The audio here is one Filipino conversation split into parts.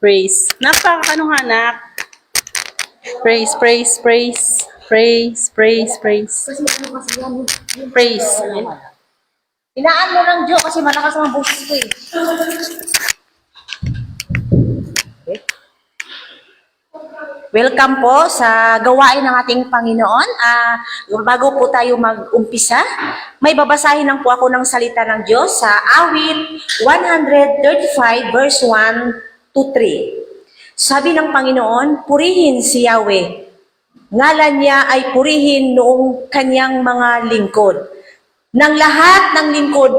Praise. Napaka-ano nga, anak? Praise, praise, praise. Praise, praise, praise. Praise. Inaan mo ng Diyo kasi malakas ang boses ko eh. Welcome po sa gawain ng ating Panginoon. Bago po tayo mag-umpisa, may babasahin lang po ako ng salita ng Diyos sa awit 135 verse 1 to 3. Sabi ng Panginoon, purihin si Yahweh. Ngalan niya ay purihin noong kanyang mga lingkod. Nang lahat ng lingkod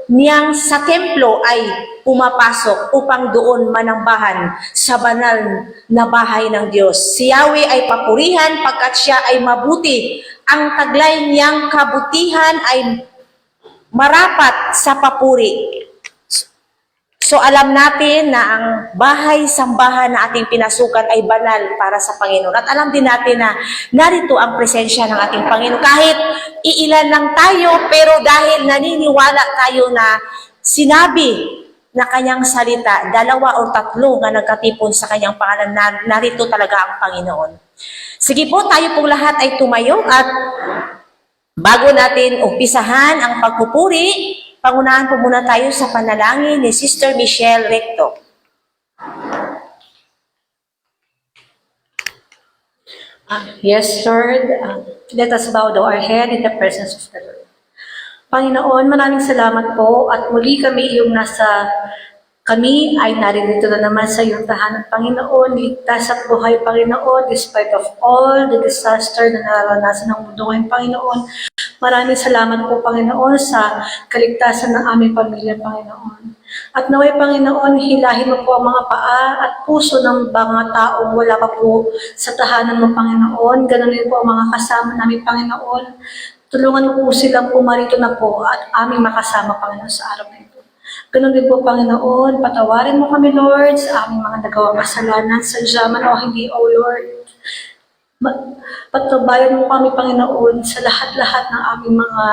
niyang sa templo ay pumapasok upang doon manambahan sa banal na bahay ng Diyos. Si Yahweh ay papurihan pagkat siya ay mabuti. Ang taglay niyang kabutihan ay marapat sa papuri. So alam natin na ang bahay-sambahan na ating pinasukan ay banal para sa Panginoon. At alam din natin na narito ang presensya ng ating Panginoon. Kahit iilan lang tayo, pero dahil naniniwala tayo na sinabi na kanyang salita, 2 o 3 na nagkatipon sa kanyang pangalan, narito talaga ang Panginoon. Sige po, tayo pong lahat ay tumayo at bago natin umpisahan ang pagpupuri, pangunahan po muna tayo sa panalangin ni Sister Michelle Recto. Yes, Lord. Let us bow our head in the presence of the Lord. Panginoon, maraming salamat po at muli kami ay naririto na naman sa iyong tahanan, Panginoon. Ligtas at buhay, Panginoon, despite of all the disaster na nararanasan ng mundo ngayon, Panginoon. Maraming salamat po, Panginoon, sa kaligtasan ng aming pamilya, Panginoon. At naway, Panginoon, hilahin mo po ang mga paa at puso ng mga taong wala pa po sa tahanan mo, Panginoon. Ganun din po ang mga kasama namin, Panginoon. Tulungan mo po silang pumarito na po at aming makasama, Panginoon, sa araw na ito. Ganun din po, Panginoon, patawarin mo kami, Lord, sa aming mga nagawang kasalanan, sadya man o hindi, O Lord. Patabayan mo kami, Panginoon, sa lahat-lahat ng aming mga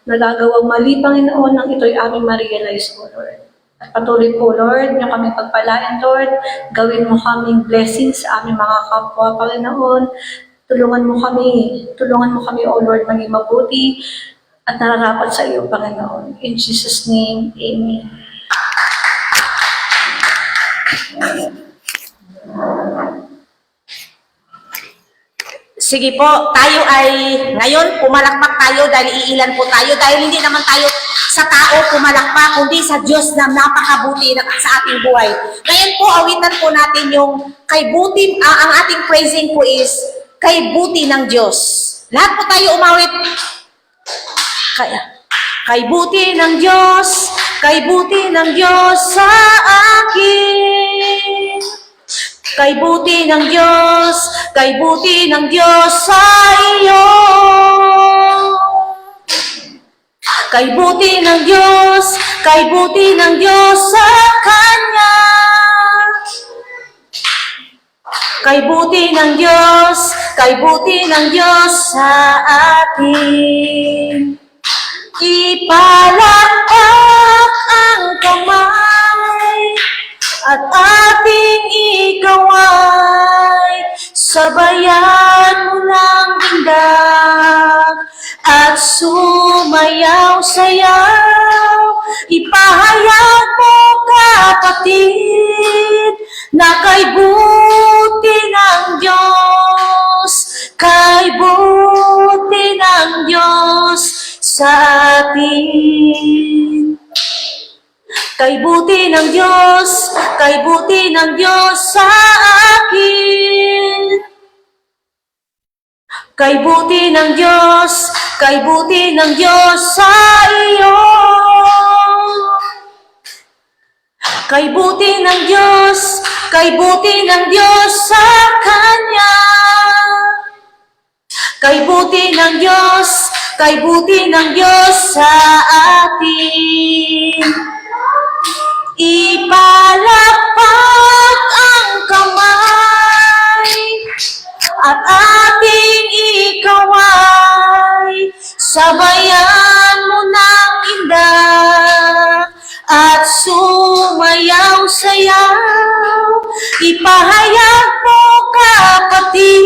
nagagawang mali, Panginoon, nang ito'y aming ma-realize, O Lord. At patuloy po, Lord, niyo kami pagpalain, Lord. Gawin mo kaming blessings sa aming mga kapwa, Panginoon. Tulungan mo kami, O Lord, maging mabuti at nararapat sa iyo, Panginoon. In Jesus' name, Amen. Sige po, tayo ay ngayon pumalakpak tayo dahil iilan po tayo dahil hindi naman tayo sa tao pumalakpak kundi sa Diyos na napakabuti sa ating buhay. Ngayon po awitan po natin yung kay buti, ang ating praising po is kay buti ng Diyos. Lahat po tayo umawit. Kay buti ng Diyos, kay buti ng Diyos sa akin. Kay buti ng Diyos, kay buti ng Diyos sa iyo. Kay buti ng Diyos, kay buti ng Diyos sa Kanya. Kay buti ng Diyos, kay buti ng Diyos sa atin. Ipalakpak ang kamay at ating ikaway, sabayan mo ng dindag at sumayaw-sayaw. Ipahayag mo, kapatid, na kay buti ng Diyos, kay buti ng Diyos sa atin. Kay buti ng Diyos, kay buti ng Diyos sa akin. Kay buti ng Diyos, kay buti ng Diyos sa iyo. Kay buti ng Diyos, kay buti ng Diyos sa Kanya. Kay buti ng Diyos, kay buti ng Diyos sa atin. Ipalakpak ang kamay at ating ikaway, Sabayan mo ng indah at sumayaw-sayaw. Ipahayag mo, kapatid,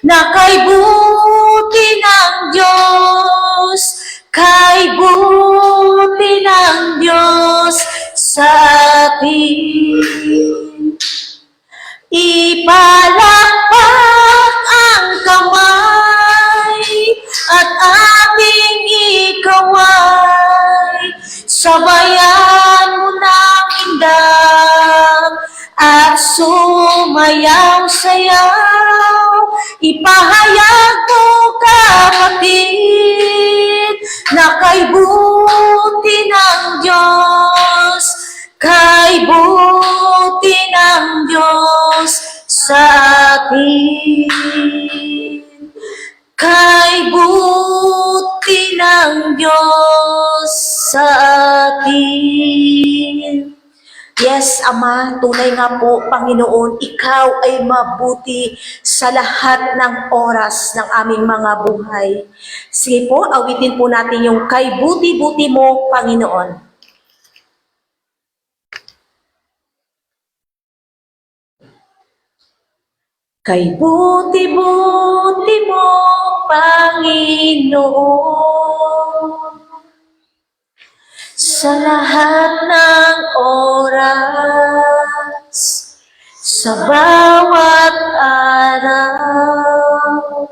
na kay buti ng Diyos, kay buti ng Diyos sa atin. Ipalakpak ang kamay at ating ikaway. Sabayan mo ng indah at sumayaw-sayaw. Ipahayag mo, kapatid, na kay buti ng Diyos, kay buti ng Diyos sa atin. Kay buti ng Diyos sa atin. Yes, Ama, tunay nga po, Panginoon, Ikaw ay mabuti sa lahat ng oras ng aming mga buhay. Sige po, awitin po natin yung kay buti-buti mo, Panginoon. Kay buti-buti mo, Panginoon, sa lahat ng oras, sa bawat araw,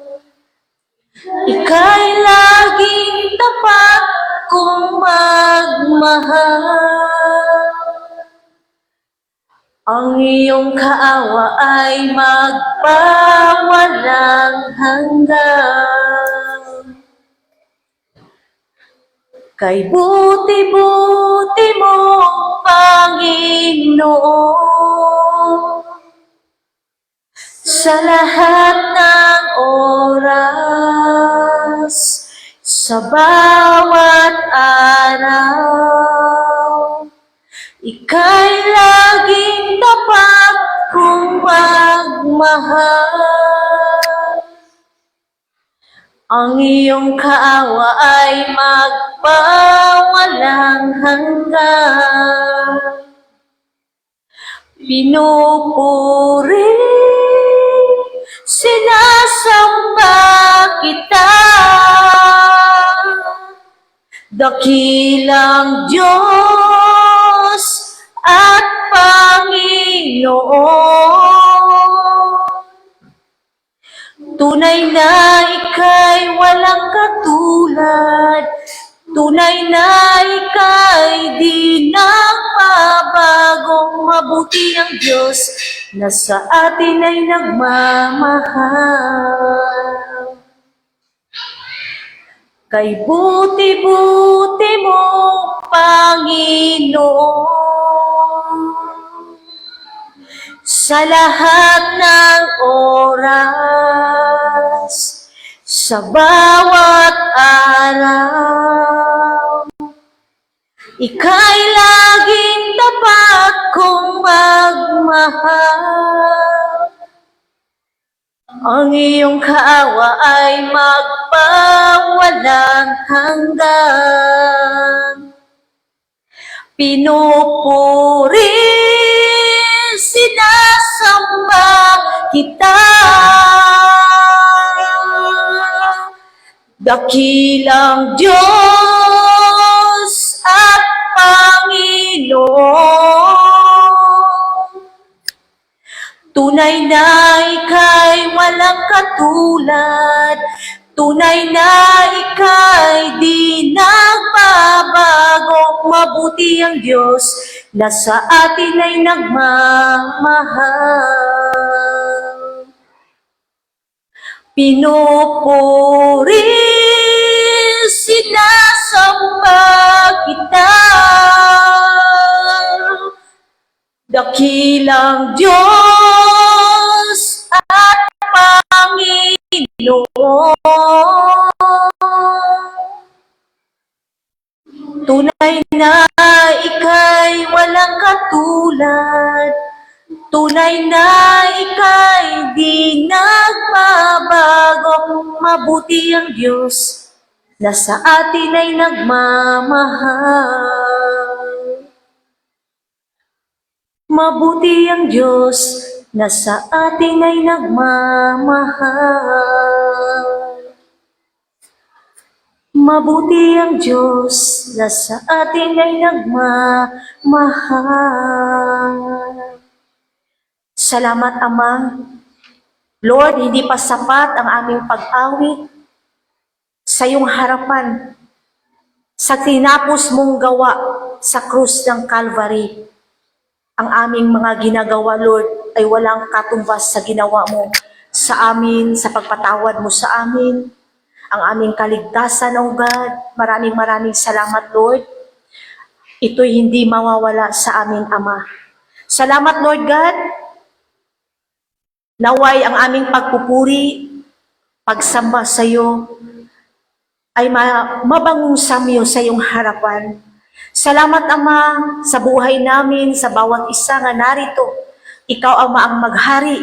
Ika'y laging tapat kong magmahal. Ang iyong kaawa ay magpawalang hanggan. Kay buti-buti mo, Panginoon, sa lahat ng oras, sa bawat araw, Ika'y laging tapat kong magmahal. Ang iyong kaawa ay magpawalang hanggan. Pinupuri, sinasamba kita, dakilang Diyos at Panginoon. Tunay na Ika'y walang katulad, tunay na Ika'y di nagbabago. Mabuti ang Diyos na sa atin ay nagmamahal. Kay buti-buti mo, Panginoon, sa lahat ng oras, sa bawat araw, Ika'y laging tapat kong magmahal. Ang iyong kaawa ay magpawalang hanggan. Pinupuri, sinasamba kita, dakilang Diyos at Panginoon. Tunay na Ika'y walang katulad, tunay na Ika'y di nagbabago. Mabuti ang Diyos na sa atin ay nagmamahal. Pinupuri, sinasamba kita, dakilang Diyos at Panginoon. Tunay na Ika'y walang katulad, tunay na Ika'y di nagbabago. Mabuti ang Diyos na sa atin ay nagmamahal. Mabuti ang Diyos na sa atin ay nagmamahal. Mabuti ang Diyos na sa atin ay nagmamahal. Salamat, Ama. Lord, hindi pa sapat ang aming pag-awit sa iyong harapan sa tinapos mong gawa sa krus ng Calvary. Ang aming mga ginagawa, Lord, ay walang katumbas sa ginawa mo sa amin, sa pagpatawad mo sa amin, ang aming kaligtasan, O God. Maraming salamat, Lord. Ito'y hindi mawawala sa amin, Ama. Salamat, Lord God. Naway ang aming pagpupuri, pagsamba sa iyo, ay mabangong samyo sa iyong harapan. Salamat, Ama, sa buhay namin, sa bawat isa nga narito. Ikaw, Ama, ang maghari.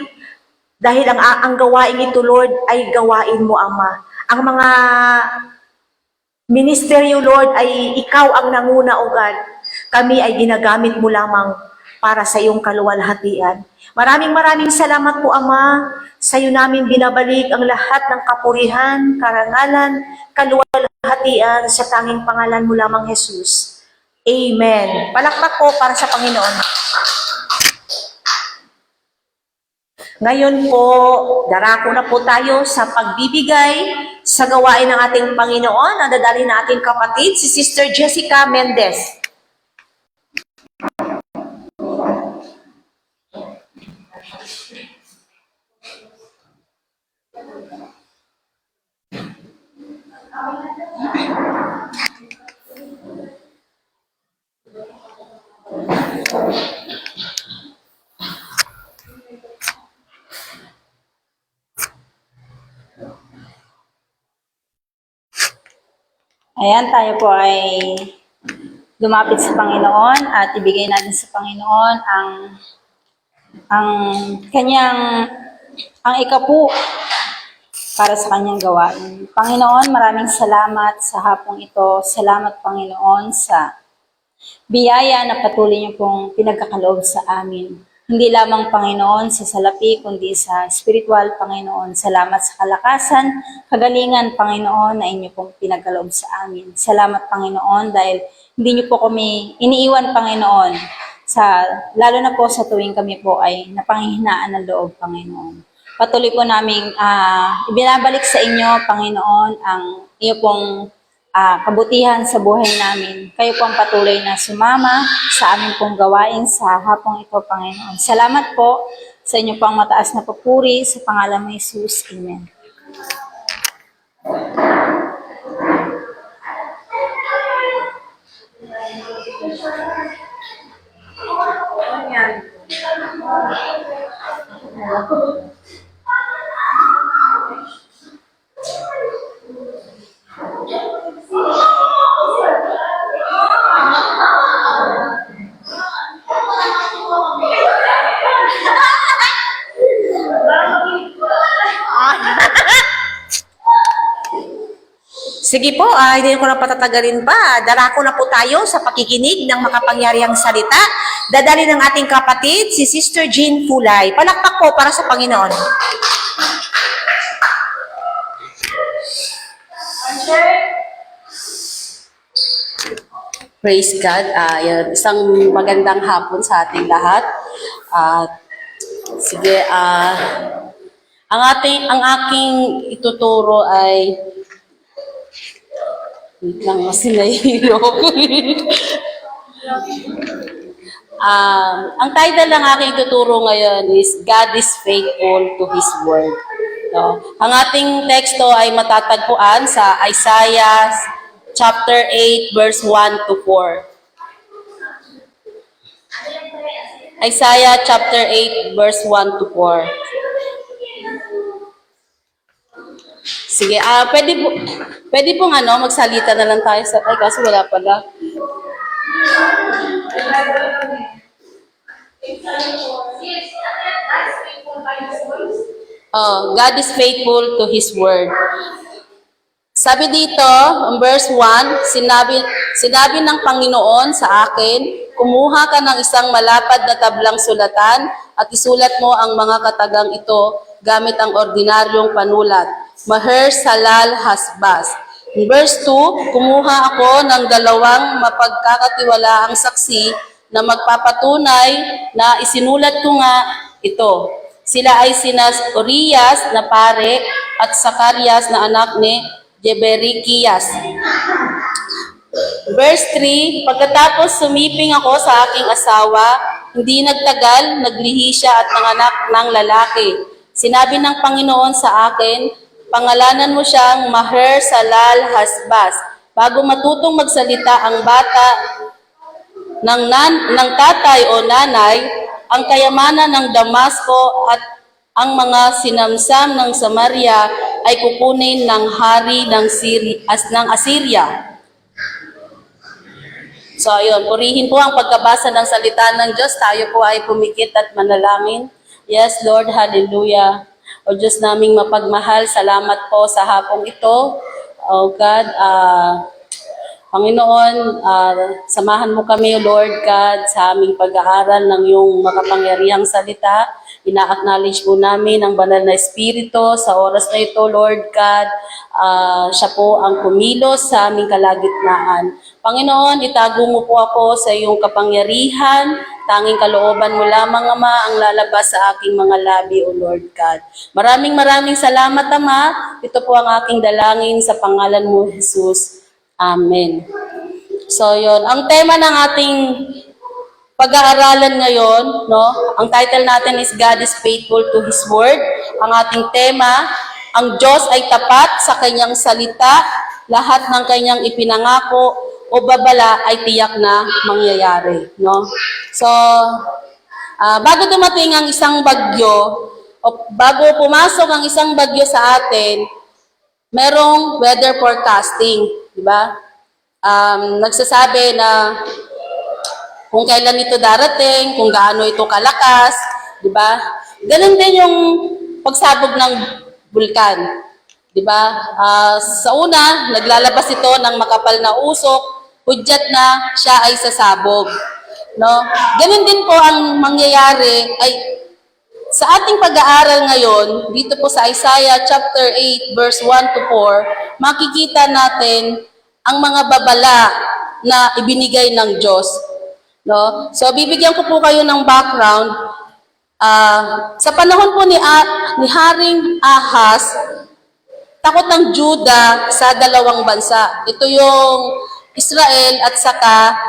Dahil ang gawain ito, Lord, ay gawain mo, Ama. Ang mga ministeryo, Lord, ay ikaw ang nanguna, O God. Kami ay ginagamit mo lamang para sa iyong kaluwalhatian. Maraming salamat po, Ama. Sa iyo namin binabalik ang lahat ng kapurihan, karangalan, kaluwalhatian sa tanging pangalan mo lamang, Jesus. Amen. Palakpak po para sa Panginoon. Ngayon po, darako na po tayo sa pagbibigay sa gawain ng ating Panginoon. Ang dadalhin na ating kapatid, si Sister Jessica Mendez. Ayan, tayo po ay lumapit sa Panginoon at ibigay natin sa Panginoon ang kanyang ang ikapu para sa kanyang gawain. Panginoon, maraming salamat sa hapong ito. Salamat, Panginoon, sa biyaya na patuloy niyo pong pinagkakaloob sa amin. Hindi lamang, Panginoon, sa salapi, kundi sa spiritual, Panginoon. Salamat sa kalakasan, kagalingan, Panginoon, na inyo pong pinagkaloob sa amin. Salamat, Panginoon, dahil hindi niyo po kami iniiwan, Panginoon, lalo na po sa tuwing kami po ay napanghihinaan ng loob, Panginoon. Patuloy po naming ibinabalik sa inyo, Panginoon, ang iyo pong kabutihan sa buhay namin. Kayo po ang patuloy na sumama sa aming pong gawain sa hapong ito, Panginoon. Salamat po sa inyo pong mataas na papuri sa pangalan ni Jesus. Amen. Sige po, hindi ko na patatagalin pa. Darako na po tayo sa pakikinig ng makapangyarihang salita. Dadali ng ating kapatid, si Sister Jean Fulay. Palakpak po para sa Panginoon. Praise God. Isang magandang hapon sa ating lahat. Sige, ang aking ituturo ay wait lang, kasi nahihilo ko. Ang title ng aking ituturo ngayon is God is faithful to His word. No? Ang ating teksto ay matatagpuan sa Isaiah chapter 8, verse 1 to 4. Isaiah chapter 8, verse 1 to 4. Sige, pwede pong magsalita na lang tayo ay kaso wala pala. God is faithful to His word. Sabi dito, verse 1, sinabi ng Panginoon sa akin, kumuha ka ng isang malapad na tablang sulatan at isulat mo ang mga katagang ito gamit ang ordinaryong panulat. Maher Salal Hasbaz. In verse 2, kumuha ako ng 2 mapagkakatiwalaang saksi na magpapatunay na isinulat ko nga ito. Sila ay sina Urias na pare at Sakarias na anak ni Jeberikiyas. Verse 3, pagkatapos sumiping ako sa aking asawa, hindi nagtagal, naglihi siya at nanganak ng lalaki. Sinabi ng Panginoon sa akin, pangalanan mo siyang Maher Salal Hasbaz. Bago matutong magsalita ang bata ng tatay o nanay, ang kayamanan ng Damasco at ang mga sinamsam ng Samaria ay kukunin ng hari ng Assyria. So ayun, purihin po ang pagkabasa ng salita ng Diyos. Tayo po ay pumikit at manalangin. Yes, Lord, hallelujah. O Diyos naming mapagmahal, salamat po sa hapong ito. O God, Panginoon, samahan mo kami, Lord God, sa aming pag-aaral ng iyong makapangyarihang salita. Ina-acknowledge po namin ang banal na Espiritu sa oras na ito, Lord God. Siya po ang kumilos sa aming kalagitnaan. Panginoon, itago mo po ako sa iyong kapangyarihan. Tanging kalooban mo lamang, Ama, ang lalabas sa aking mga labi, O Lord God. Maraming salamat, Ama. Ito po ang aking dalangin sa pangalan mo, Jesus. Amen. So, yon. Ang tema ng ating pag-aaralan ngayon, no? Ang title natin is God is faithful to His Word. Ang ating tema, ang Diyos ay tapat sa kanyang salita. Lahat ng kanyang ipinangako o babala ay tiyak na mangyayari, no? So, bago dumating ang isang bagyo, o bago pumasok ang isang bagyo sa atin, merong weather forecasting, di ba? Nagsasabi na kung kailan ito darating, kung gaano ito kalakas, di ba? Ganun din yung pagsabog ng bulkan, di ba? Sa una, naglalabas ito ng makapal na usok, hudyat na siya ay sasabog, no? Ganun din po ang mangyayari ay sa ating pag-aaral ngayon, dito po sa Isaiah chapter 8 verse 1 to 4, makikita natin ang mga babala na ibinigay ng Diyos. No? So, bibigyan ko po kayo ng background. Sa panahon po ni Haring Ahaz, takot ng Juda sa dalawang bansa. Ito yung Israel at saka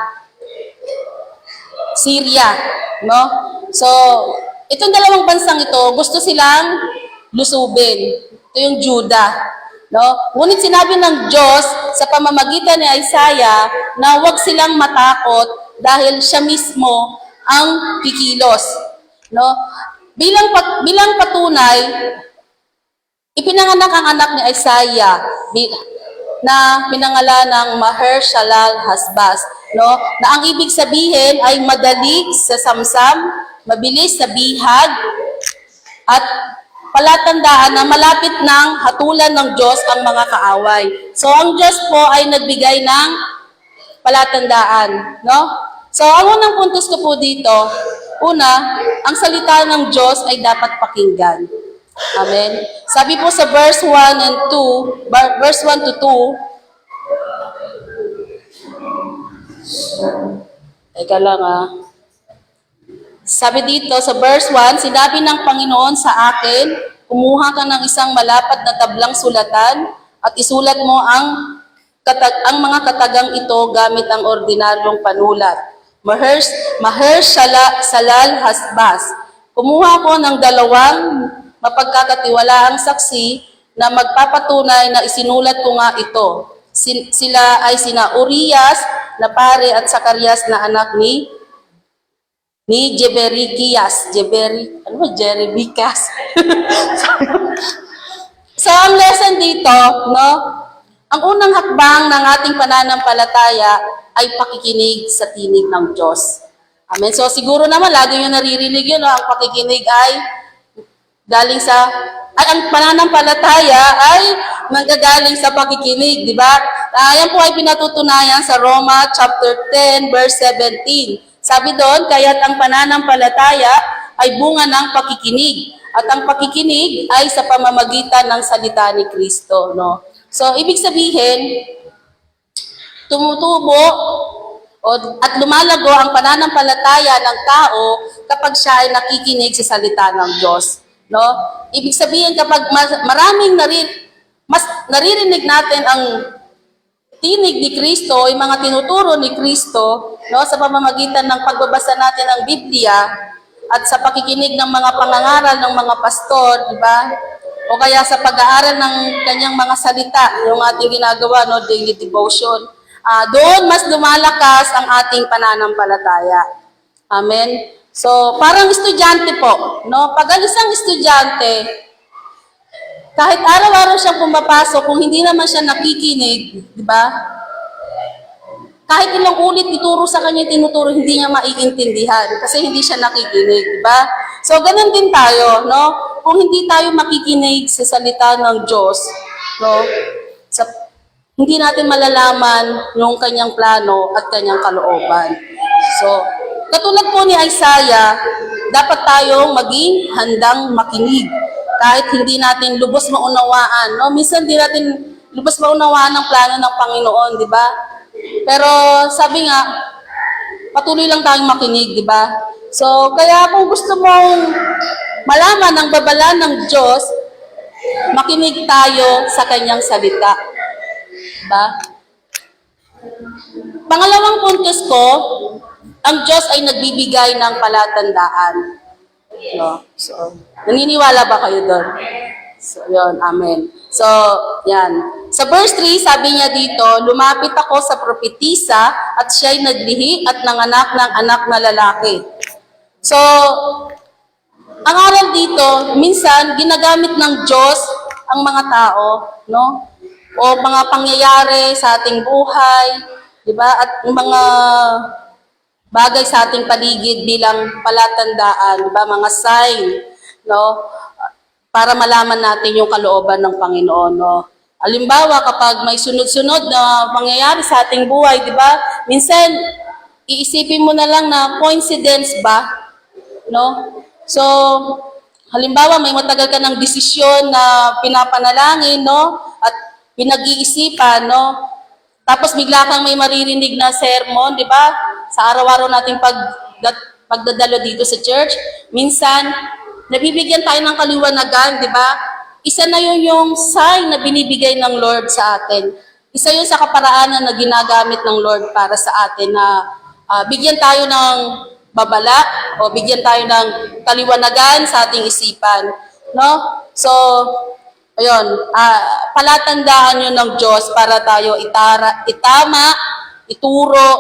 Syria. No? So, itong dalawang bansang ito, gusto silang lusubin. Ito yung Juda. No? Ngunit sinabi ng Diyos sa pamamagitan ni Isaiah na huwag silang matakot dahil siya mismo ang kikilos. No? Bilang patunay, ipinanganak ang anak ni Isaiah na pinangalan ng Maher Shalal Hasbaz. No? Na ang ibig sabihin ay madali sa samsam, mabilis sa bihag, at palatandaan na malapit ng hatulan ng Diyos ang mga kaaway. So, ang Diyos po ay nagbigay ng palatandaan. No? So, ang unang puntos ko po dito, una, ang salita ng Diyos ay dapat pakinggan. Amen? Sabi po sa verse 1 and 2, verse 1 to 2, teka lang Sabi dito sa verse 1, sinabi ng Panginoon sa akin, kumuha ka ng isang malapad na tablang sulatan at isulat mo ang mga katagang ito gamit ang ordinaryong panulat. Maher Salal Hasbaz. Kumuha ko ng 2 mapagkakatiwalaang saksi na magpapatunay na isinulat ko nga ito. Sila ay sina Urias na pare at Sakarias na anak ni Jeberikiyas. Jerebikiyas. So, ang lesson dito, no? Ang unang hakbang ng ating pananampalataya ay pakikinig sa tinig ng Diyos. Amen. So, siguro naman, lagi nyo naririnig yun, no? Ang pakikinig ay galing ang pananampalataya ay nanggagaling sa pakikinig, di ba? Yan po ay pinatutunayan sa Roma chapter 10, verse 17. Sabi doon, kaya't ang pananampalataya ay bunga ng pakikinig. At ang pakikinig ay sa pamamagitan ng salita ni Kristo, no? So, ibig sabihin, tumutubo at lumalago ang pananampalataya ng tao kapag siya ay nakikinig sa salita ng Diyos, no? Ibig sabihin, kapag maraming mas naririnig natin ang tinig ni Kristo, yung mga tinuturo ni Kristo, no, sa pamamagitan ng pagbabasa natin ng Biblia at sa pakikinig ng mga pangangaral ng mga pastor, di ba? O kaya sa pag-aaral ng kanyang mga salita, yung ating ginagawa, no, daily devotion. Doon mas lumalakas ang ating pananampalataya. Amen? So, parang estudyante po, no? Pag ang isang estudyante, kahit araw-araw siyang pumapasok, kung hindi naman siya nakikinig, di ba? Kahit ilang ulit ituro sa kanya tinuturo, hindi niya maiintindihan kasi hindi siya nakikinig, di ba? So, ganun din tayo, no? Kung hindi tayo makikinig sa salita ng Diyos, no? Hindi natin malalaman yung kanyang plano at kanyang kalooban. So, katulad po ni Isaiah, dapat tayong maging handang makinig. Kahit hindi natin lubos maunawaan, no? Minsan hindi natin lubos maunawaan ang plano ng Panginoon, di ba? Pero sabi nga, patuloy lang tayong makinig, di ba? So, kaya kung gusto mong malaman ang babala ng Diyos, makinig tayo sa kanyang salita. Diba? Pangalawang puntos ko, ang Diyos ay nagbibigay ng palatandaan. No? So, naniniwala ba kayo doon? So, yun, amen. So, yan. Sa verse 3, sabi niya dito, lumapit ako sa propetisa at siya'y naglihi at nanganak ng anak na lalaki. So, ang aral dito, minsan, ginagamit ng Diyos ang mga tao, no? O mga pangyayari sa ating buhay, di ba? At mga bagay sa ating paligid bilang palatandaan, di ba? Mga sign, no? Para malaman natin yung kalooban ng Panginoon, no? Halimbawa, kapag may sunod-sunod na pangyayari sa ating buhay, di ba? Minsan, iisipin mo na lang na coincidence ba, no? So, halimbawa, may matagal ka ng desisyon na pinapanalangin, no? At pinag-iisipan, no? Tapos bigla kang may maririnig na sermon, di ba? Sa araw-araw nating pagdadalo dito sa church, minsan, nabibigyan tayo ng kaliwanagan, di ba? Isa na yun yung sign na binibigay ng Lord sa atin. Isa yun sa kaparaanan na ginagamit ng Lord para sa atin na bigyan tayo ng babala o bigyan tayo ng kaliwanagan sa ating isipan. No? So, ayun, palatandaan yun ng Diyos para tayo ituro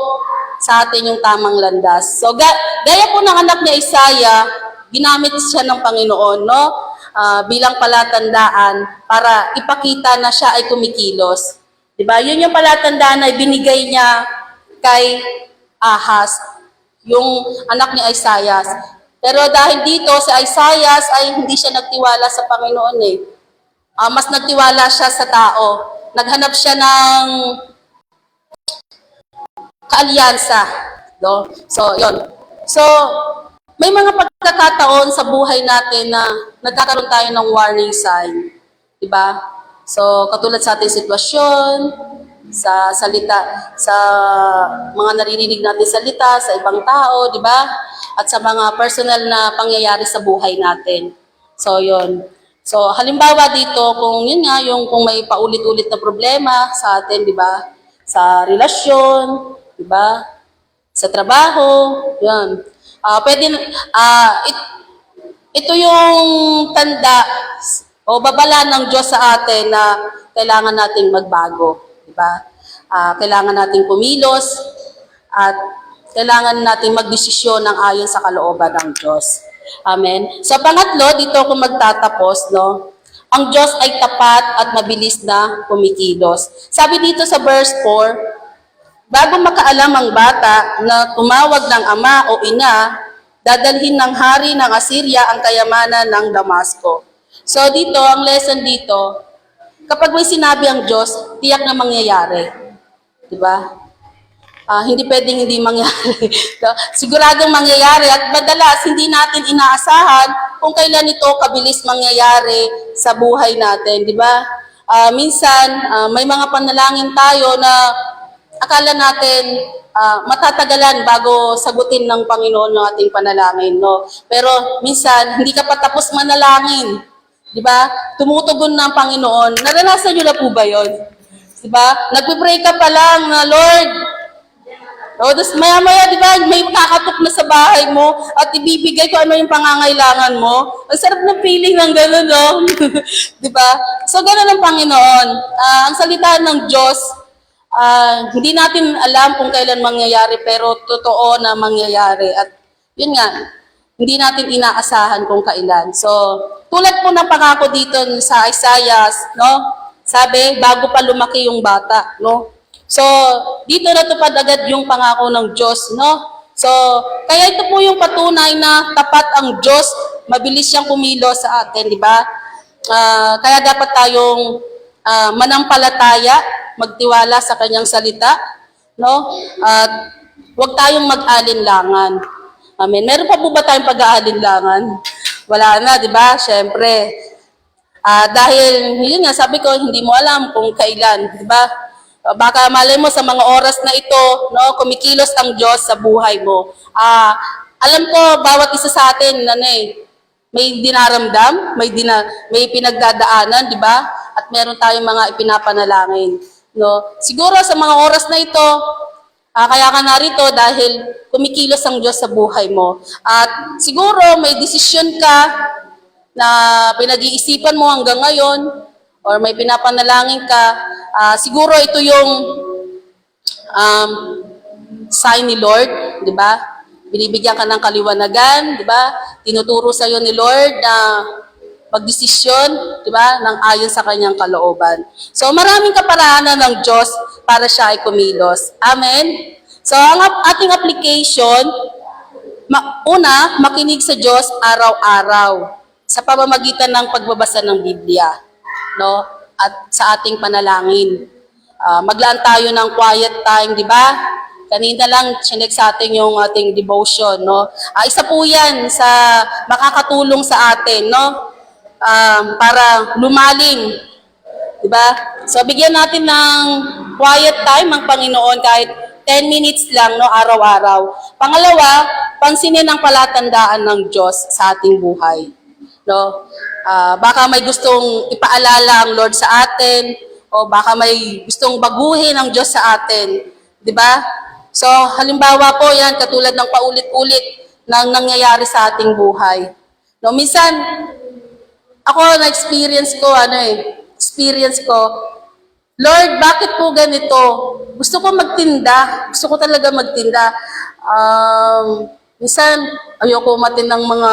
sa atin yung tamang landas. So, gaya po ng anak ni Isaiah, ginamit siya ng Panginoon, no? Bilang palatandaan para ipakita na siya ay kumikilos. Diba? Yun yung palatandaan na binigay niya kay Ahaz, yung anak ni Isaiah. Pero dahil dito, si Isaiah ay hindi siya nagtiwala sa Panginoon eh. Mas nagtiwala siya sa tao. Naghanap siya ng kaalyansa. No? So, yun. So, may mga pagkakataon sa buhay natin na nagkakaroon tayo ng warning sign. Diba? So, katulad sa ating sitwasyon, sa salita, sa mga naririnig natin salita, sa ibang tao, diba? At sa mga personal na pangyayari sa buhay natin. So, yun. So, halimbawa dito, kung yun nga, kung may paulit-ulit na problema sa atin, diba? Sa relasyon, diba? Sa trabaho, yun. Ito yung tanda o babala ng Diyos sa atin na kailangan nating magbago, di ba? Kailangan nating kumilos at kailangan nating magdesisyon ng ayon sa kalooban ng Diyos. Amen. So pangatlo, dito ako magtatapos, no? Ang Diyos ay tapat at mabilis na kumikilos. Sabi dito sa verse 4, bago makaalam ang bata na tumawag ng ama o ina, dadalhin ng hari ng Assyria ang kayamanan ng Damasco. So dito, ang lesson dito, kapag may sinabi ang Diyos, tiyak na mangyayari. Di ba? Hindi pwedeng hindi mangyari. Siguradong mangyayari at madalas hindi natin inaasahan kung kailan ito kabilis mangyayari sa buhay natin, di ba? Minsan, may mga panalangin tayo na akala natin matatagalan bago sagutin ng Panginoon ng ating panalangin, no? Pero minsan, hindi ka pa tapos manalangin, di ba? Tumutugon ng Panginoon. Naranasan niyo na po ba yun? Di ba? Nagpipray ka pa lang na, Lord, tapos maya-maya, di ba, may kakatok na sa bahay mo at ibibigay ko ano yung pangangailangan mo. Ang sarap ng feeling ng gano'n, no? Di ba? So, gano'n ang Panginoon. Ang salita ng Diyos, hindi natin alam kung kailan mangyayari, pero totoo na mangyayari. At yun nga, hindi natin inaasahan kung kailan. So, tulad po ng pangako dito sa Isaiah, no? Sabi, bago pa lumaki yung bata, no? So, dito natupad agad yung pangako ng Diyos, no? So, kaya ito po yung patunay na tapat ang Diyos, mabilis siyang kumilos sa atin, di ba? Kaya dapat tayong manampalataya, magtiwala sa kanyang salita, no? At huwag tayong mag-alinlangan. Amen. Meron pa po ba tayong pag-aalinlangan? Wala na, di ba? Siyempre. Dahil, yun nga, sabi ko, hindi mo alam kung kailan, di ba? Baka malay mo sa mga oras na ito, no, kumikilos ang Diyos sa buhay mo. Alam ko, bawat isa sa atin, may dinaramdam, may pinagdadaanan, di ba? At meron tayong mga ipinapanalangin. No? Siguro sa mga oras na ito, kaya ka narito dahil kumikilos ang Diyos sa buhay mo. At siguro may desisyon ka na pinag-iisipan mo hanggang ngayon, or may pinapanalangin ka, siguro ito yung sign ni Lord, di ba? Binibigyan ka ng kaliwanagan, di ba? Tinuturo sa iyo ni Lord na magdesisyon, di ba? Nang ayon sa kanyang kalooban. So maraming kaparaanan ng Diyos para siya ay kumilos. Amen? So ang ating application, una, makinig sa Diyos araw-araw sa pamamagitan ng pagbabasa ng Biblia, no? At sa ating panalangin. Maglaan tayo ng quiet time, di ba? Kanina lang chinek sa atin yung ating devotion, no? Isa po 'yan sa makakatulong sa atin, no? Para lumalim, di ba? So bigyan natin ng quiet time ang Panginoon kahit 10 minutes lang, no, araw-araw. Pangalawa, pansinin ang palatandaan ng Diyos sa ating buhay. No? Baka may gustong ipaalala ang Lord sa atin, o baka may gustong baguhin ang Diyos sa atin, di ba? So, halimbawa po yan, katulad ng paulit-ulit ng nangyayari sa ating buhay. No, minsan, ako na-experience ko, Lord, bakit po ganito? Gusto ko magtinda. Gusto ko talaga magtinda. Minsan, ayoko umatin ng mga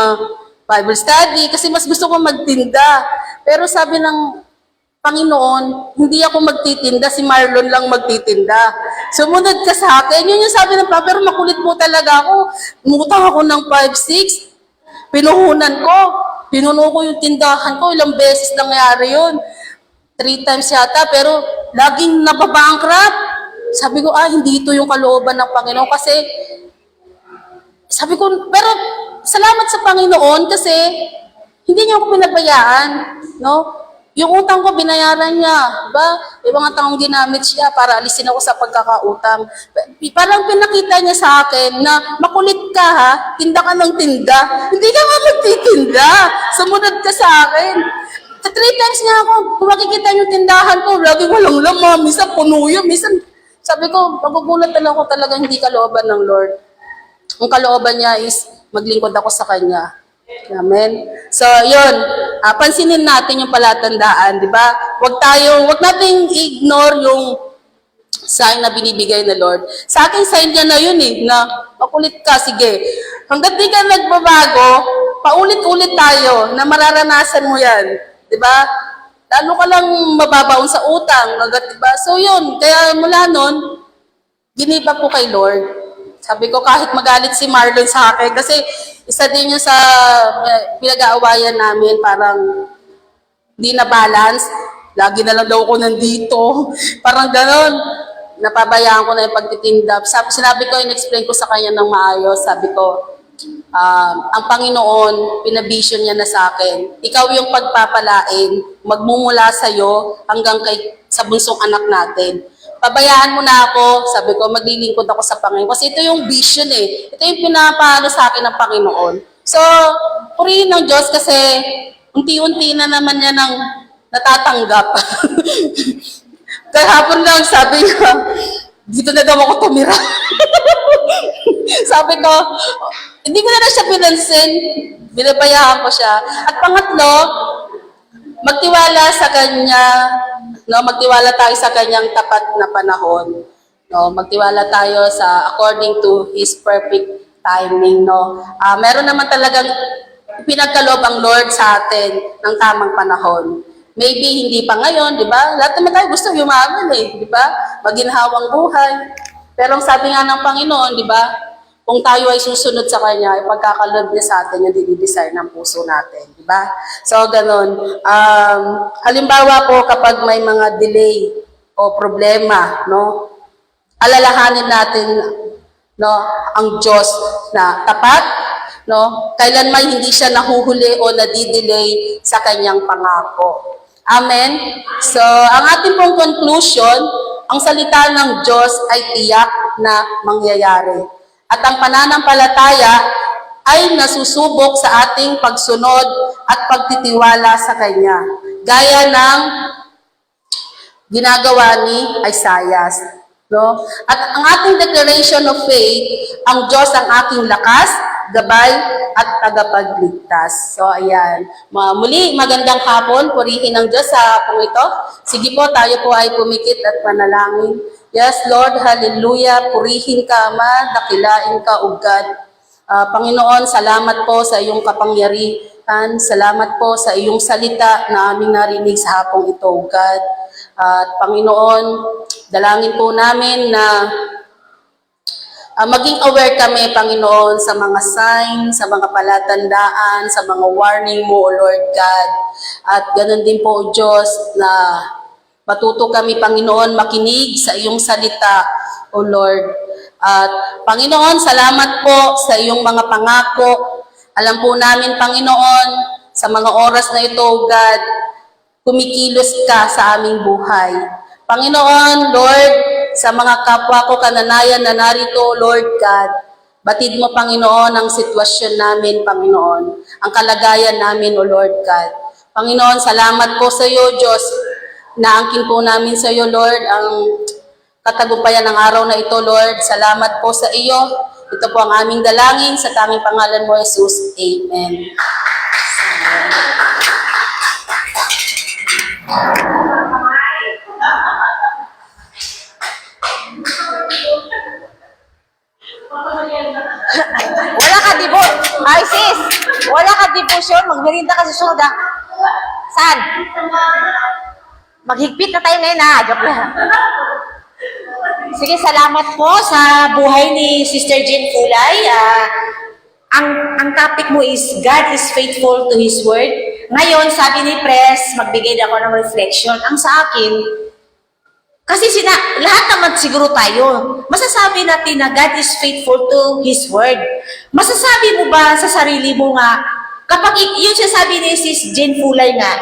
Bible study kasi mas gusto ko magtinda. Pero sabi ng Panginoon, hindi ako magtitinda, si Marlon lang magtitinda. Sumunod ka sa akin. Yun yung sabi ng Papa, pero makulit po talaga ako. Umutang ako ng 5-6. Pinuhunan ko. Pinuno ko yung tindahan ko. Ilang beses nangyari yun. 3 times yata, pero laging nababankrupt. Sabi ko, hindi ito yung kalooban ng Panginoon kasi sabi ko, pero salamat sa Panginoon kasi hindi niya ako pinabayaan, no? Yung utang ko, binayaran niya, ba? Yung mga taong ginamit siya para alisin ako sa pagkakautang. Parang pinakita niya sa akin na makulit ka ha, tinda ka ng tinda. Hindi ka nga magtitinda, sumunod ka sa akin. 3 times nga ako, kung makikita yung tindahan ko, lagi walang laman, minsan puno yun, minsan sabi ko, magugulat talaga ako talagang hindi kalooban ng Lord. Ang kalooban niya is maglingkod ako sa Kanya. Amen? So, yun. Pansinin natin yung palatandaan, di ba? Wag nating ignore yung sign na binibigay na Lord. Sa akin, sign niya na yun na makulit ka, sige. Hanggat di ka nagbabago, paulit-ulit tayo na mararanasan mo yan. Di ba? Lalo ka lang mababaon sa utang. Di ba? So, yun. Kaya mula nun, giniba po kay Lord. Sabi ko, kahit magalit si Marlon sa akin, kasi isa din yun sa pinag-aawayan namin, parang di na balance. lagi na lang daw ako nandito. Parang ganon. Napabayaan ko na yung pagtitinda. Sinabi ko, in-explain ko sa kanya ng maayos. Sabi ko, ang Panginoon, pinabisyon niya na sa akin. Ikaw yung pagpapalain, magmumula sa'yo hanggang sa bunsong anak natin. Pabayaan mo na ako, sabi ko, maglilingkod ako sa Panginoon. Kasi ito yung vision eh. Ito yung pinapalo sa akin ng Panginoon. So, purihin ng Diyos kasi unti-unti na naman niya nang natatanggap. Kahapon lang, sabi niya, dito na daw ako tumira. Sabi ko, hindi ko na siya pinansin. Binabayaan ko siya. At pangatlo, magtiwala sa Kanya, no? Magtiwala tayo sa Kanyang tapat na panahon. No? Magtiwala tayo sa according to His perfect timing. No? Meron naman talagang pinagkaloob ang Lord sa atin ng tamang panahon. Maybe hindi pa ngayon, di ba? Lahat naman tayo gusto yumaman eh, di ba? Maginhawang buhay. Pero ang sabi nga ng Panginoon, di ba? Kung tayo ay susunod sa Kanya, ay pagkakaloob niya sa atin yung dinidesire ng puso natin, di ba? So, ganun. Halimbawa po, kapag may mga delay o problema, no? Alalahanin natin, no, ang Diyos na tapat, no? Kailanman hindi siya nahuhuli o nadidelay sa Kanyang pangako. Amen? So, ang ating pong conclusion, ang salita ng Diyos ay tiyak na mangyayari. At ang pananampalataya ay nasusubok sa ating pagsunod at pagtitiwala sa Kanya. Gaya ng ginagawa ni Isaiah. No? At ang ating declaration of faith, ang Diyos ang aking lakas, gabay, at tagapagligtas. So, ayan. Muli, magandang hapon. Purihin ng Diyos sa hapong ito. Sige po, tayo po ay pumikit at panalangin. Yes, Lord, hallelujah. Purihin ka, Ama, dakilain ka, O God. Panginoon, salamat po sa iyong kapangyarihan. Salamat po sa iyong salita na aming narinig sa hapong ito, O God. At Panginoon, dalangin po namin na maging aware kami, Panginoon, sa mga signs, sa mga palatandaan, sa mga warning mo, O Lord God. At ganun din po, O Diyos, na matuto kami, Panginoon, makinig sa iyong salita, O Lord. At Panginoon, salamat po sa iyong mga pangako. Alam po namin, Panginoon, sa mga oras na ito, O God, kumikilos ka sa aming buhay. Panginoon, Lord, sa mga kapwa ko kananayan na narito, Lord God, batid mo, Panginoon, ang sitwasyon namin, Panginoon, ang kalagayan namin, O Lord God. Panginoon, salamat po sa iyo, Diyos. Naangkin po namin sa iyo, Lord, ang katagumpayan ng araw na ito, Lord. Salamat po sa iyo. Ito po ang aming dalangin sa tanging pangalan mo, Jesus. Amen. Wala ka dibo. Ay, sis. Wala ka devotion. Magmerinda ka sa susunod, ah. Saan? Maghigpit na tayo ngayon, ha? Joke lang. Sige, salamat po sa buhay ni Sister Jean Fulay. Ang topic mo is God is faithful to His Word. Ngayon, sabi ni Pres, magbigay na ako ng reflection. Ang sa akin, kasi lahat naman siguro tayo, masasabi natin na God is faithful to His Word. Masasabi mo ba sa sarili mo nga, kapag yun siya sabi ni Sis Jane Fulay nga,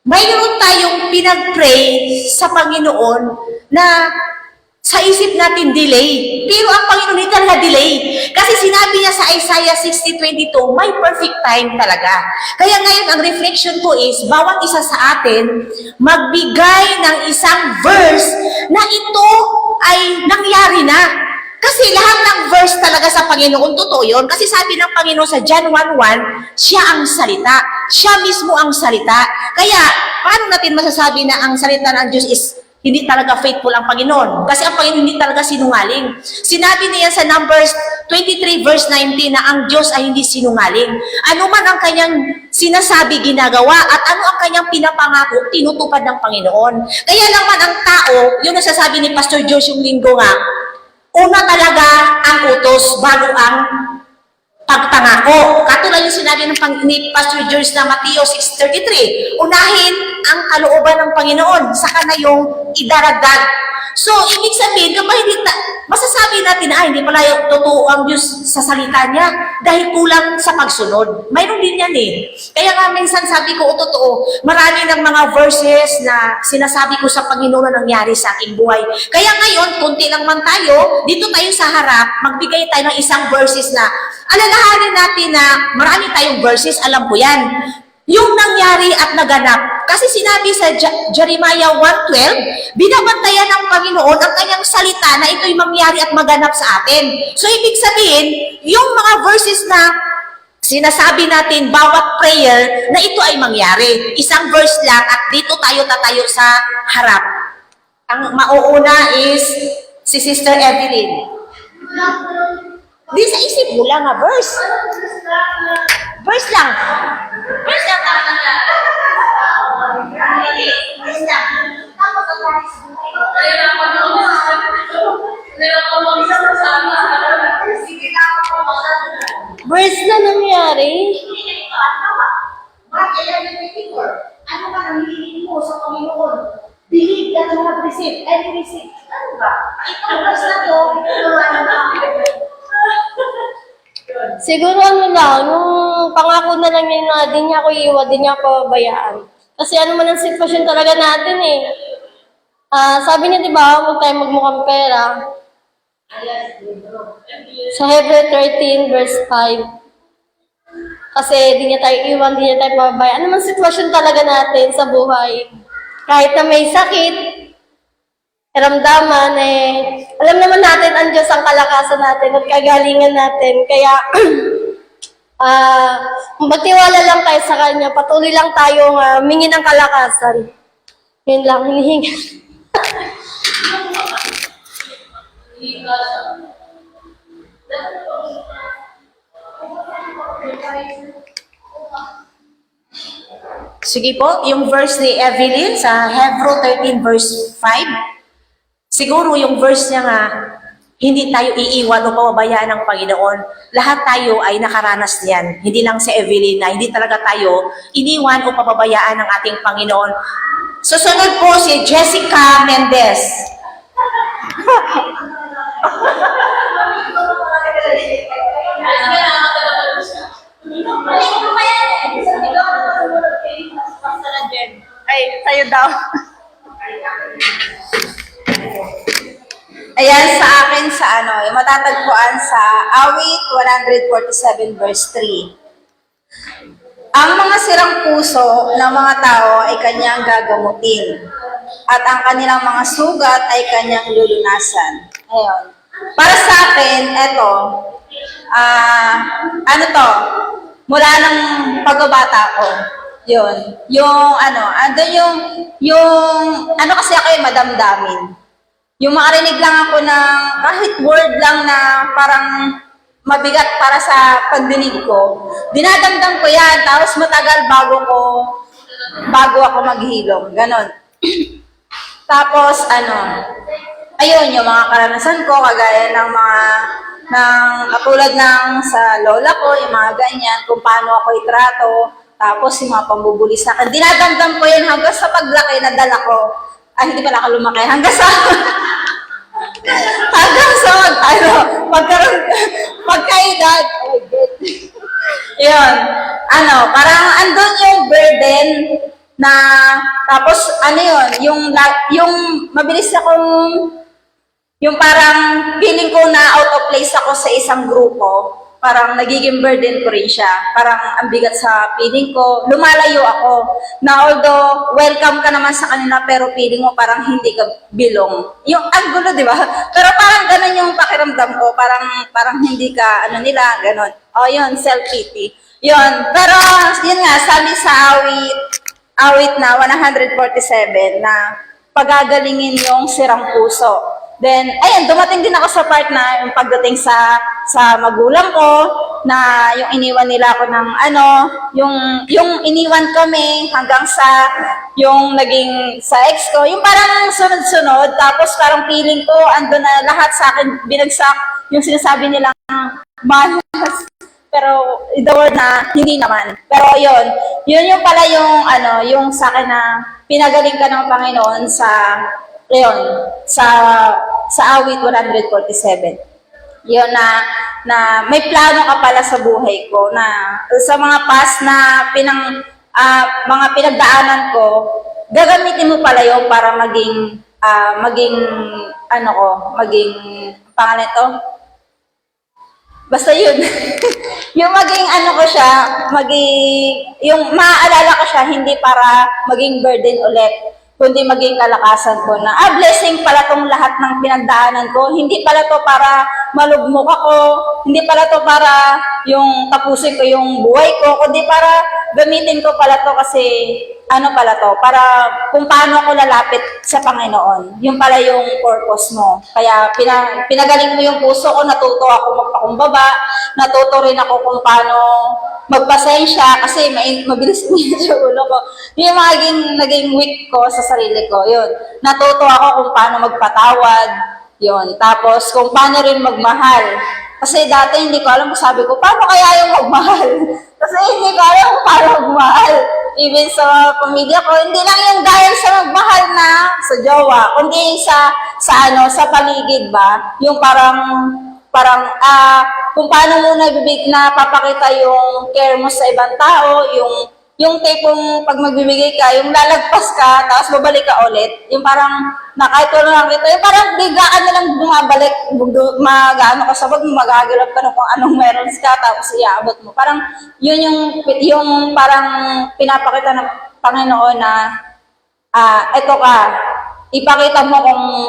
mayroon tayong pinag-pray sa Panginoon na sa isip natin delay. Pero ang Panginoon hindi talaga delay. Kasi sinabi niya sa Isaiah 60:22, may perfect time talaga. Kaya ngayon ang reflection ko is, bawat isa sa atin, magbigay ng isang verse na ito ay nangyari na. Kasi lahat ng verse talaga sa Panginoon, totoo yun. Kasi sabi ng Panginoon sa John 1:1, siya ang salita. Siya mismo ang salita. Kaya, paano natin masasabi na ang salita ng Diyos is hindi talaga faithful ang Panginoon? Kasi ang Panginoon hindi talaga sinungaling. Sinabi niya sa Numbers 23 verse 19 na ang Diyos ay hindi sinungaling. Ano man ang kanyang sinasabi, ginagawa, at ano ang kanyang pinapangako, tinutupad ng Panginoon. Kaya lang man ang tao, yung nasasabi ni Pastor Josh yung linggo nga, una talaga ang utos bago ang pagpangako. Katulad yung sinabi ni Pastor George na Mateo 6:33, unahin ang kalooban ng Panginoon, saka na yung idaragdag. So, ibig sabihin, kapag masasabi natin na hindi pala yung totoo ang Diyos sa salita niya dahil kulang sa pagsunod. Mayroon din yan eh. Kaya nga minsan sabi ko, totoo, marami ng mga verses na sinasabi ko sa Panginoon na nangyari sa aking buhay. Kaya ngayon, konti lang man tayo, dito tayo sa harap, magbigay tayo ng isang verses na alalahanin natin na marami tayong verses, alam ko yan. Yung nangyari at naganap. Kasi sinabi sa Jeremiah 1:12, binabantayan ng Panginoon ang kanyang salita na ito'y mangyari at maganap sa atin. So, ibig sabihin, yung mga verses na sinasabi natin bawat prayer na ito ay mangyari. Isang verse lang at dito tayo tatayo sa harap. Ang mauuna is si Sister Evelyn. Di sa isip mo lang verse. Verse lang. Verse lang. Verse lang. Verse na nangyari. Ano ba ang hinihingi mo sa Panginoon? Believe that you have received and receive. Ano ba? Itong verse na to, Siguro ano lang, yung pangako na lang niya na di niya ako iiwan, di niya ako babayaan. Kasi ano man ang sitwasyon talaga natin eh. Sabi niya, di ba, huwag tayo magmukhang pera. Sa Hebrew 13 verse 5. Kasi di niya tayo iwan, di niya tayo pababayaan. Ano man sitwasyon talaga natin sa buhay. Kahit na may sakit, karamdaman alam naman natin ang Diyos ang kalakasan natin at kagalingan natin. Kaya, magtiwala lang tayo sa Kanya. Patuloy lang tayong mingi ng kalakasan. Yun lang, hinihingi. Sige po, yung verse ni Evelyn sa Hebrew 13 verse 5. Siguro yung verse niya nga, hindi tayo iiwan o pababayaan ng Panginoon. Lahat tayo ay nakaranas niyan. Hindi lang si Evelyn na hindi talaga tayo iniwan o pababayaan ng ating Panginoon. Susunod po si Jessica Mendez. Ay, tayo daw. Ayan, sa akin, yung matatagpuan sa Awit 147 verse 3. Ang mga sirang puso ng mga tao ay kanyang gagamutin, at ang kanilang mga sugat ay kanyang lulunasan. Ayun. Para sa akin, eto, mula ng pagbabata ko, yun, kasi ako yung madamdamin. Yung makarinig lang ako ng kahit word lang na parang mabigat para sa pagdinig ko, dinadamdam ko yan, tapos matagal bago ako maghilom. Ganon. Tapos, ayun, yung mga karanasan ko, kagaya ng katulad ng sa lola ko, yung mga ganyan, kung paano ako itrato, tapos yung mga pambubuli sa akin. Dinadamdam ko yun hanggang sa paglaki na dala ko. Ay, hindi pala ako lumaki. Hanggang sa pagkaedad. Oh my God. Yun. Parang andun yung burden na, tapos yung mabilis akong, yung parang feeling ko na out of place ako sa isang grupo. Parang nagiging burden ko rin siya. Parang ang bigat sa feeling ko. Lumalayo ako. Na although welcome ka naman sa kanila, pero feeling mo parang hindi ka belong. Yung ang gulo, di ba? Pero parang ganun yung pakiramdam ko. Parang hindi ka, nila, ganun. Yun, self-pity. Yun. Pero, yun nga, sabi sa awit na 147 na pagagalingin yung sirang puso. Then, ayun, dumating din ako sa part na yung pagdating sa magulang ko, na yung iniwan nila ako ng yung iniwan kami hanggang sa yung naging sa ex ko, yung parang sunod-sunod, tapos parang feeling ko, ando na lahat sa akin, binagsak yung sinasabi nilang malas, Pero the word na hindi naman. Pero yun yung pala yung yung sa akin na pinagaling ka ng Panginoon yun, sa awit 147. Yun na may plano ka pala sa buhay ko na sa mga past na mga pinagdaanan ko, gagamitin mo pala yun para maging pangalan ito? Basta yun. Yung maging ko siya, yung maaalala ko siya, hindi para maging burden ulit, kundi maging kalakasan ko na, blessing pala tong lahat ng pinagdaanan ko. Hindi pala to para malugmok ako, hindi pala to para yung tapusin ko yung buhay ko, kundi para gamitin ko pala to kasi, pala to, para kung paano ako lalapit sa Panginoon. Yung pala yung purpose mo. Kaya pinagaling mo yung puso ko, natuto ako magpakumbaba, natuto rin ako kung paano magpasensya kasi mabilis sa ulo ko. Yung naging weak ko sa sarili ko, yun. Natuto ako kung paano magpatawad, yun. Tapos kung paano rin magmahal. Kasi dati hindi ko alam, sabi ko, paano kaya yung magmahal? Kasi hindi ko alam kung paano magmahal. Even sa pamilya ko, hindi lang yung dahil sa magmahal na sa jowa, kundi sa paligid ba? Yung parang kung paano mo napapakita yung care mo sa ibang tao, yung tipong pag magbibigay ka, yung lalagpas ka, tapos babalik ka ulit. Yung parang, kahit wala lang kita, yung parang biglaan na lang bumabalik, ka sa wag mo, magagalap ka na kung anong meron ka, tapos iaabot mo. Parang, yun yung parang pinapakita ng Panginoon na, eto ka, ipakita mo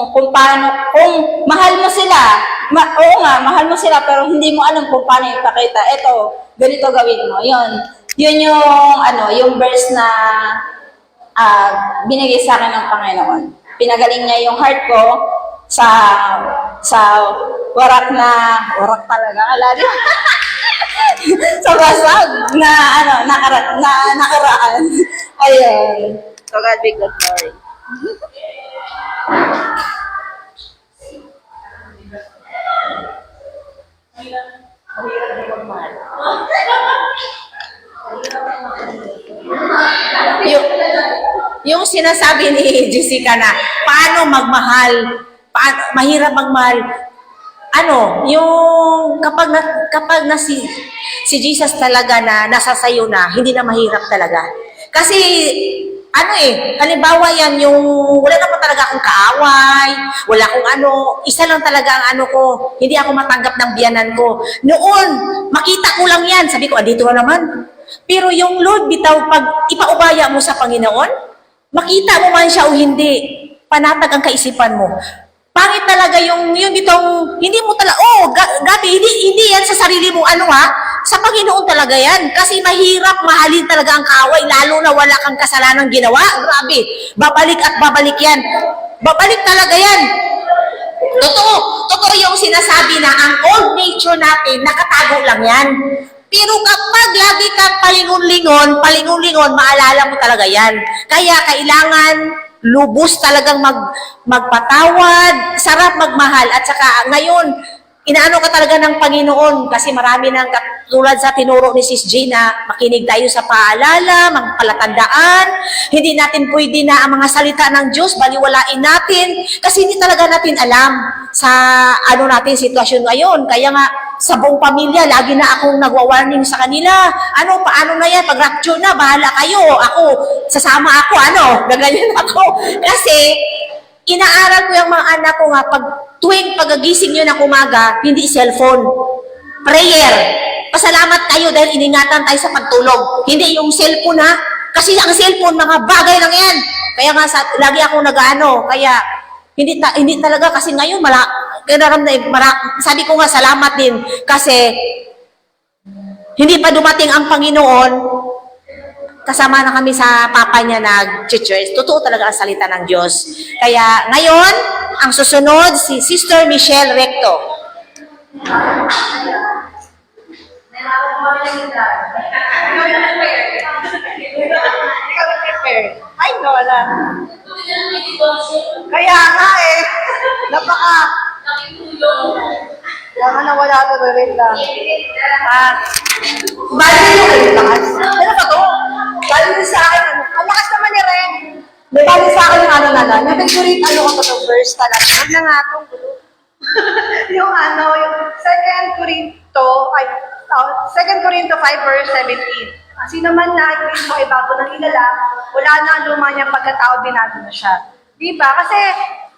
kung paano, kung mahal mo sila, oo nga, mahal mo sila, pero hindi mo alam kung paano ipakita. Eto, ganito gawin mo. Yun yung verse na binigay sa akin ng Panginoon. Pinagaling niya yung heart ko sa warak talaga, alali. sa basag na nakaraan. Ayun. So God be good, glory. Yung sinasabi ni Jessica na paano magmahal, mahirap magmahal. Yung kapag si Jesus talaga na nasa sayo na, hindi na mahirap talaga. Kasi halimbawa yan, yung wala naman talaga akong kaaway, wala akong isa lang talaga ang ko, hindi ako matanggap ng biyanan ko. Noon, makita ko lang yan, sabi ko, dito na naman. Pero yung Lord, bitaw, pag ipaubaya mo sa Panginoon, makita mo man siya o hindi, panatag ang kaisipan mo. Pangit talaga yung bitaw, hindi mo talaga, gabi, hindi yan sa sarili mo, sa Panginoon talaga yan. Kasi mahirap mahalin talaga ang kaaway, lalo na wala kang kasalanang ginawa. Grabe, babalik at babalik yan. Babalik talaga yan. Totoo yung sinasabi na ang old nature natin, nakatago lang yan. Pero kapag lagi kang palingon-lingon, maalala mo talaga yan. Kaya kailangan lubos talagang magpatawad, sarap magmahal. At saka ngayon, inaano ka talaga ng Panginoon kasi marami nang tulad sa tinuro ni Sis G na makinig tayo sa paalala, mga palatandaan. Hindi natin pwede na ang mga salita ng Diyos, baliwalain natin kasi hindi talaga natin alam sa natin sitwasyon ngayon. Kaya nga sa buong pamilya, lagi na akong nagwa-warning sa kanila. Paano na yan? Pag rapture na, bahala kayo. Sasama ako, gaganyan ako. Kasi inaaral ko yung mga anak ko nga, pag tuwing pagagising nyo ng umaga, hindi cellphone. Prayer. Pasalamat kayo dahil iningatan tayo sa pagtulog. Hindi yung cellphone kasi ang cellphone, mga bagay lang yan. Kaya nga, lagi akong kaya hindi talaga kasi ngayon, sabi ko nga, salamat din. Kasi, hindi pa dumating ang Panginoon, kasama na kami sa papa niya nag-church. Totoo talaga ang salita ng Diyos. Kaya ngayon, ang susunod, si Sister Michelle Recto. Ay, wala. Kaya nga Baka nawala to, wait lang. Bali yung lakas. Ano ba to? Bali sa akin, ano? Ang lakas naman ni Ren. May bali sa akin yung ano na lang. Yung favorite, ano ko to, verse talaga. Huwag na nga itong gulo. Yung ano, yung 2 Corinto 5 verse 17. Sino man na Kristo ay bago ng ilala, wala na ang luma niyang pagkatao, binago na siya. Diba? Kasi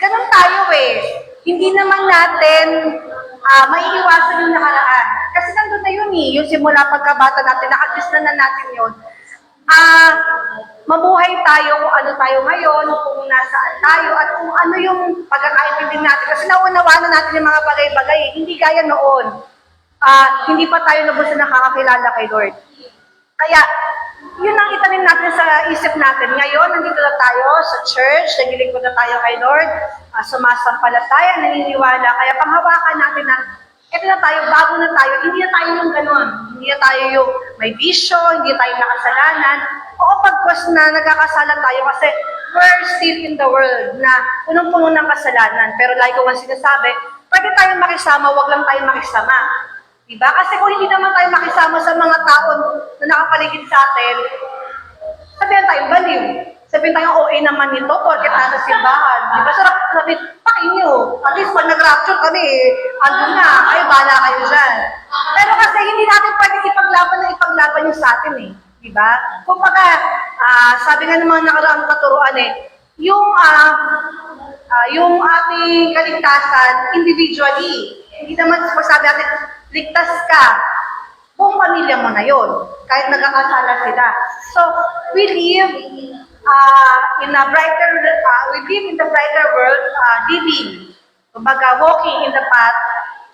ganun tayo eh. Hindi naman natin maiiwasan yung nakaraan. Kasi nandun na yun eh. Yung simula pagkabata natin, nakadisnan na natin yun. Mabuhay tayo kung ano tayo ngayon, kung nasaan tayo, at kung ano yung pagkakaintindi natin. Kasi naunawaan na natin yung mga bagay-bagay. Hindi gaya noon. Hindi pa tayo lubos na nakakakilala kay Lord. Kaya, yun ang itanim natin sa isip natin. Ngayon, nandito na tayo sa church, naglilingkod na tayo kay Lord, sumasampalataya, naniniwala. Kaya panghawakan natin na, eto na tayo, bago na tayo, hindi na tayo yung ganun. Hindi na tayo yung may bisyo, hindi tayo nakasalanan. Oo, pagkwas na nagkakasala tayo kasi we're still in the world na punong-puno ng kasalanan. Pero like ko ang sinasabi, pwede tayong makisama, wag lang tayong makisama. Diba? Kasi kung hindi naman tayo makisama sa mga tao na nakapaligid sa atin, sabihan tayong baliw. Sabihin tayong OA naman nito, porket nasa simbahan. Diba? Sarap sabihin, pakinyo. At least pag nag-rapture kami, andun na, kayo, bahala kayo dyan. Pero kasi hindi natin pwede ipaglaban yung sa atin eh. Diba? Kung sabi nga ng mga nakaraang katuruan yung ating kaligtasan individually. Hindi naman sabi natin, ligtas ka, buong pamilya mo na yun, kahit nagkakasala sila. So, we live in the brighter world, living, kumbaga, walking in the path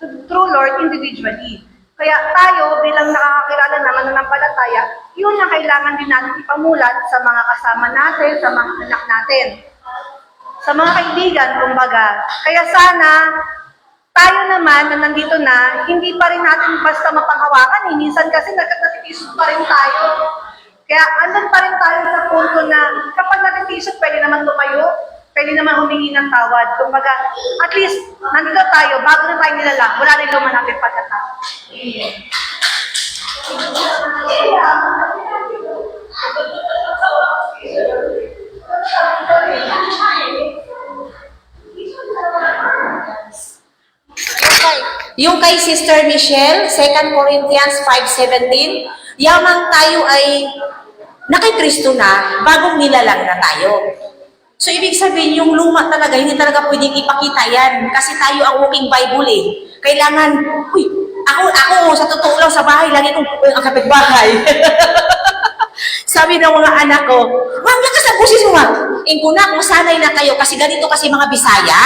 through Lord individually. Kaya tayo, bilang nakakakilala na mananampalataya, yun ang kailangan din natin ipamulat sa mga kasama natin, sa mga anak natin, sa mga kaibigan, kumbaga. Kaya sana, tayo naman na nandito na, hindi pa rin natin basta mapanghawakan. Minsan kasi nagkatitisod pa rin tayo. Kaya andun pa rin tayo sa punto na kapag natitisod, pwede naman tumayo, pwede naman humingi ng tawad. Kumbaga, at least, nandito tayo, bago na tayo nilala, wala rin luman natin pagkatao. Yung kay Sister Michelle, 2 Corinthians 5:17, yamang tayo ay nakikristo na, bagong nilalang na tayo. So, ibig sabihin, yung luma talaga, hindi talaga pwedeng ipakita yan. Kasi tayo ang walking Bible eh. Kailangan, ako sa totoo lang sa bahay, lagi kong ang kapitbahay. Sabi ng mga anak ko, ma'am, lakas ang busis mo, ma'am. Ingkuna, kung sanay na kayo, kasi ganito kasi mga Bisaya,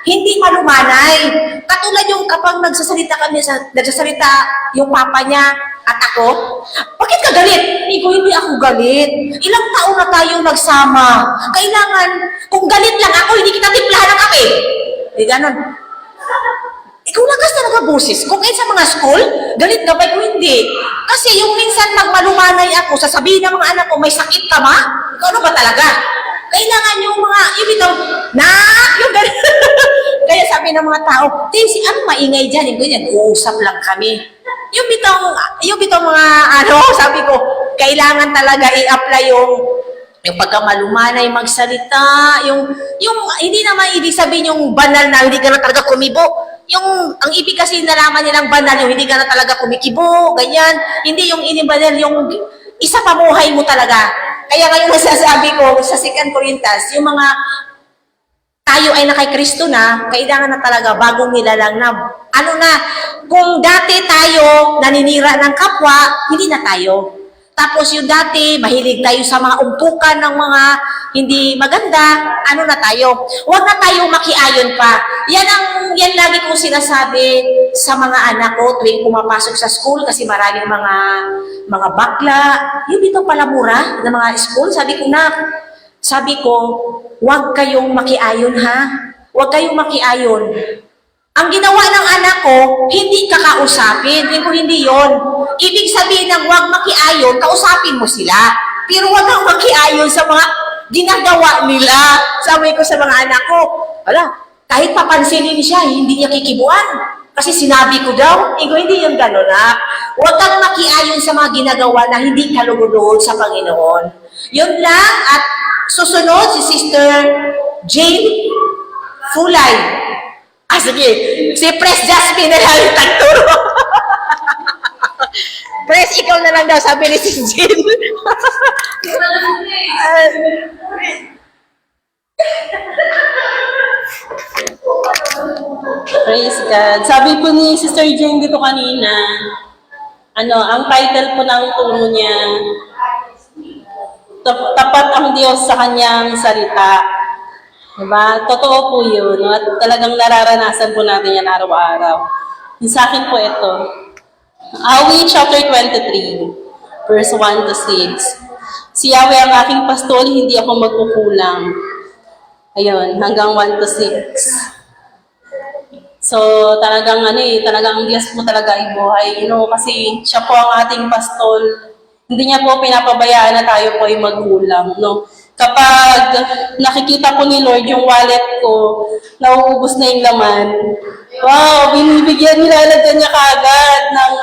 hindi malumanay. Katulad yung kapag nagsasalita yung papa niya at ako, bakit ka galit? Hindi ako galit. Ilang taon na tayong nagsama. Kailangan, kung galit lang ako, hindi kita timplahan ng kape. Di ganon. Ikaw lakas talaga boses. Kung sa mga school, galit ka ba? Kung hindi. Kasi yung minsan magmalumanay ako, sasabihin ng mga anak ko, may sakit ka ma? Ikaw ano ba talaga? Kailangan yung yung galit. Kaya sabi ng mga tao, si ano maingay dyan? Yung ganyan, uusap lang kami. Yung bitong mga sabi ko, kailangan talaga i-apply yung pagkamalumanay, magsalita, yung hindi naman ibig sabihin yung banal na hindi ka na talaga kumibo. Ang ibig kasi nalaman nilang banal, yung hindi ka na talaga kumikibo, ganyan. Hindi yung inibanal, yung isa pamuhay mo talaga. Kaya ngayon masasabi ko sa 2 Corinthians, yung mga tayo ay nakay-Kristo na, kailangan na talaga bagong nilalang na. Kung dati tayo naninira ng kapwa, hindi na tayo. Tapos yung dati, mahilig tayo sa mga umpukan ng mga hindi maganda, na tayo? Huwag na tayong makiayon pa. Yan lagi kong sinasabi sa mga anak ko tuwing pumapasok sa school kasi maraming mga bakla. Yung dito pala mura ng mga school, sabi ko, huwag kayong makiayon ha. Huwag kayong makiayon. Ang ginawa ng anak ko, hindi kakausapin. Hindi yon. Ibig sabihin ng huwag makiayon, kausapin mo sila. Pero huwag kang makiayon sa mga ginagawa nila. Sabi ko sa mga anak ko, kahit papansinin siya, hindi niya kikibuan. Kasi sinabi ko daw, hindi yung gano'n na. Huwag kang makiayon sa mga ginagawa na hindi kalugod sa Panginoon. Yun lang, at susunod si Sister Jane Fulay. Sige, si Pres Jasmine na lang tagturo. Pres, ikaw na lang daw, sabi ni Sis Jane. Praise God. Sabi po ni Sister Jane dito kanina, ang title po ng turo niya, Tapat ang Diyos sa kanyang salita. Diba? Totoo po yun. No? At talagang nararanasan po natin yan araw-araw. Yung sa akin po ito. Awit chapter 23, verse 1 to 6. Si Yahweh ang aking pastol, hindi ako magkukulang. Ayun, hanggang 1 to 6. So, talagang talagang ang Diyos po talaga ay buhay. Kasi siya po ang ating pastol. Hindi niya po pinapabayaan na tayo po ay magkulang, no? Kapag nakikita po ni Lord yung wallet ko, nauubos na yung laman, wow, nilalagyan niya kaagad ng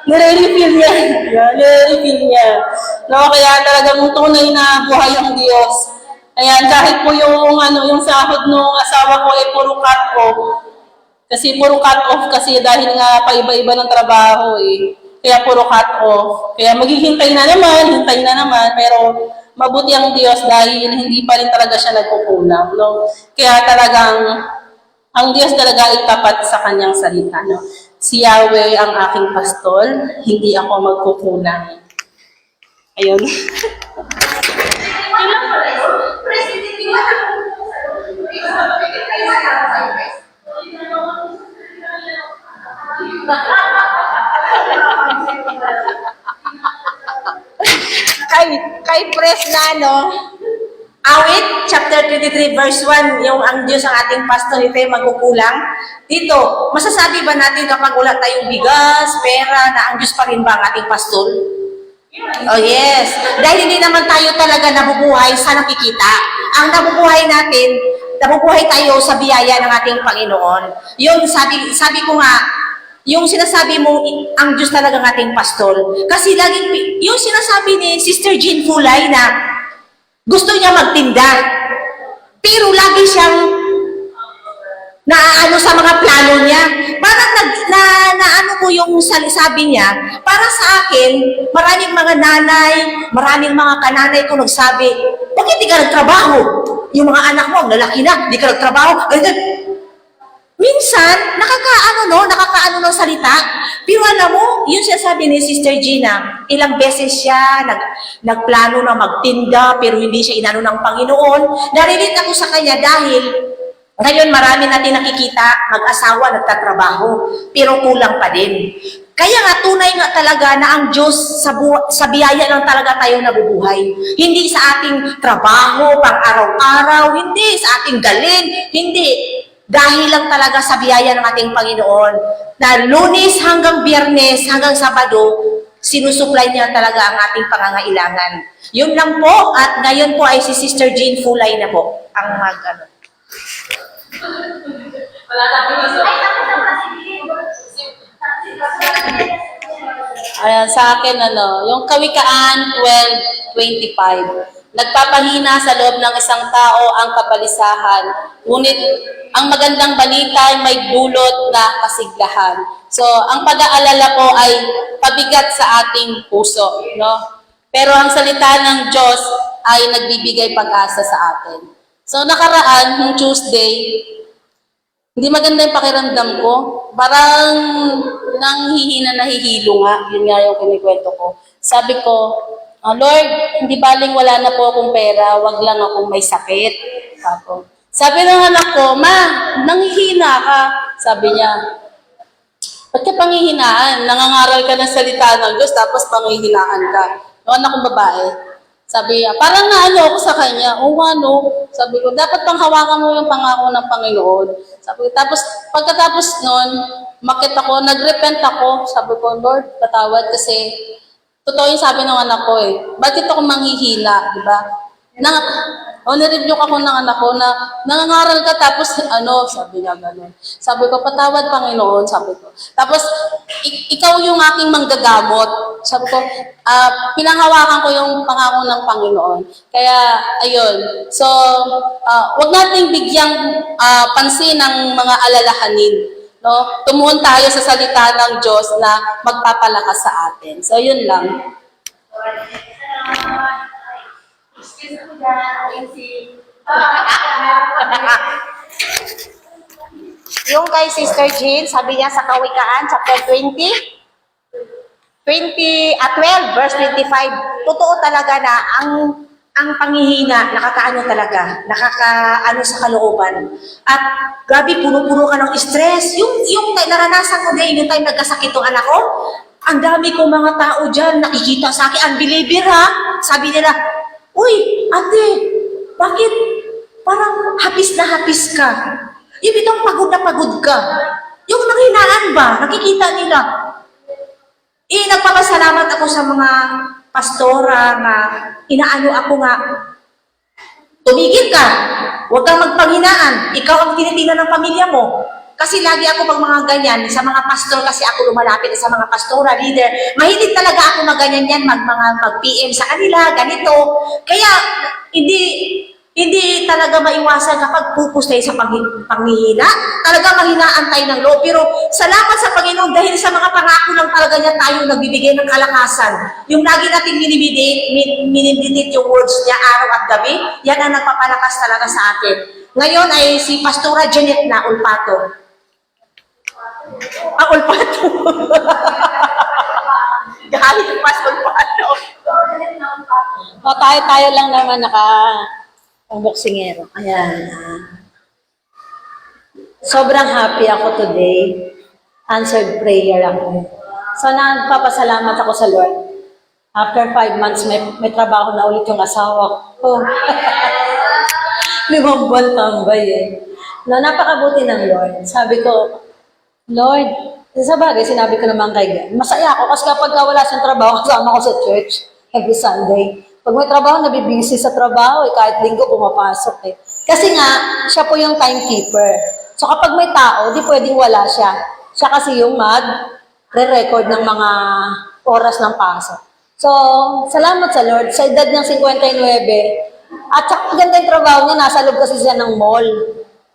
nire-refill niya. Nire-refill niya. No, kaya talagang tunay na buhay ang Diyos. Ayan, kahit po yung sahod ng asawa ko ay puro cut-off. Kasi puro cut-off kasi dahil nga paiba-iba ng trabaho eh. Kaya puro cut-off. Kaya maghihintay na naman, pero mabuti ang Diyos dahil hindi pa rin talaga siya nagkukulang. No? Kaya talagang, ang Diyos talaga ay tapat sa kanyang salita. No? Si Yahweh ang aking pastol, hindi ako magkukulang. Ayun. kay Pres na Awit, chapter 23, verse 1, yung ang Diyos ang ating pastor, hindi magkukulang. Dito, masasabi ba natin kapag wala tayong bigas, pera, na ang Diyos pa rin ba ang ating pastor? Oh yes. Dahil hindi naman tayo talaga nabubuhay sa nakikita. Ang nabubuhay tayo sa biyaya ng ating Panginoon. Yung sabi ko nga, yung sinasabi mo, ang Diyos talaga ang ating pastor. Kasi laging, yung sinasabi ni Sister Jean Fulay na gusto niya magtinda, pero lagi siyang naaano sa mga plano niya. Parang naano ko yung sabi niya, para sa akin, maraming mga nanay, maraming mga kananay ko nagsabi, bakit di ka nagtrabaho? Yung mga anak mo, ang lalaki na, di ka nagtrabaho. Minsan, nakakaano ng salita. Pero alam mo, yun siya sabi ni Sister Gina, ilang beses siya nagplano na magtinda, pero hindi siya inano ng Panginoon. Narelate ako sa kanya dahil ngayon marami natin nakikita, mag-asawa, nagtatrabaho, pero kulang pa din. Kaya nga, tunay nga talaga na ang Diyos sa biyaya lang talaga tayo nabubuhay. Hindi sa ating trabaho, pang araw-araw, hindi sa ating galing, hindi. Dahil lang talaga sa biyaya ng ating Panginoon, na Lunes hanggang Biyernes, hanggang Sabado, sinusupply niya talaga ang ating pangangailangan. Yun lang po, at ngayon po ay si Sister Jean Fulay na po ang Ayan, sa akin, yung Kawikaan 12:25. Nagpapahina sa loob ng isang tao ang kabalisahan, ngunit ang magandang balita ay may dulot na kasiglahan. So, ang pag-aalala po ay pabigat sa ating puso, no? Pero ang salita ng Diyos ay nagbibigay pag-asa sa atin. So, nakaraan, nung Tuesday, hindi maganda yung pakiramdam ko. Parang nanghihina, nahihilo nga. Yun nga yung kinikwento ko. Sabi ko, Lord, hindi baling wala na po akong pera, wag lang akong may sakit. Sabi ng anak ko, Ma, nanghihina ka. Sabi niya, ba't ka panghihinaan? Nangangaral ka ng salita ng Diyos, tapos panghihinaan ka. Yung anak kong babae. Sabi niya, parang naano ako sa kanya. O ano? Sabi ko, dapat panghawakan mo yung pangako ng Panginoon. Sabi ko, tapos pagkatapos nun, makit ako, nagrepent ako. Sabi ko, Lord, patawad kasi totoo yung sabi ng anak ko eh. Bakit ako manghihina, di ba? nireview ako ng anak ko na nangangaral ka tapos sabi niya gano'n. Sabi ko, patawad Panginoon, sabi ko. Tapos, ikaw yung aking manggagamot. Sabi ko, pinanghawakan ko yung pangako ng Panginoon. Kaya, ayun. So, wag nating bigyang pansin ng mga alalahanin. No? Tumuon tayo sa salita ng Diyos na magpapalakas sa atin. So, yun lang. Yung kay Sister Jean, sabi niya sa Kawikaan, chapter 12, verse 25, totoo talaga na ang panghihina, nakakaano talaga, nakakaano sa kalooban. At grabe, puno-puno ka ng stress. Yung naranasan ko din, yung time nagkasakit ng anak ko, ang dami kong mga tao dyan, nakikita sa akin, unbeliever ha. Sabi nila, uy, ate, bakit parang hapis na hapis ka? Yung bitong pagod na pagod ka. Yung nanghinaan ba? Nakikita nila. Nagpapasalamat ako sa mga pastora na inaano ako nga, tumigil ka. Huwag kang magpanghinaan. Ikaw ang tinitingnan ng pamilya mo. Kasi lagi ako pag mga ganyan, sa mga pastor kasi ako lumalapit sa mga pastora, leader. Mahilig talaga ako maganyan yan, mag-PM sa kanila, ganito. Kaya, hindi talaga maiwasan kapag focus tayo sa panghihina. Talaga mahinaan tayo ng loob. Pero salamat sa Panginoon dahil sa mga pangako lang talaga niya tayo nagbibigay ng kalakasan. Yung lagi natin minimeditate yung words niya araw at gabi, yan ang nagpapalakas talaga sa atin. Ngayon ay si Pastora Janet na Ulpato. Ulpato. Galit yung Pastor Ulpato. Tayo lang naman ang boksingero. Ayan. Sobrang happy ako today. Answered prayer ako. So, nagpapasalamat ako sa Lord. After 5 months, may trabaho na ulit yung asawa ko. 5 buwan tambay eh. Napakabuti ng Lord. Sabi ko, Lord, sa bagay, sinabi ko naman kay God, masaya ako kasi kapag wala siyang trabaho, kasama ko sa church every Sunday. Pag may trabaho, nabibisi sa trabaho, kahit linggo pumapasok eh. Kasi nga, siya po yung timekeeper. So kapag may tao, di pwedeng wala siya. Siya kasi yung mag-record ng mga oras ng pasok. So, salamat sa Lord. Sa edad niyang 59, at saka ganda yung trabaho niya, nasa loob kasi siya ng mall.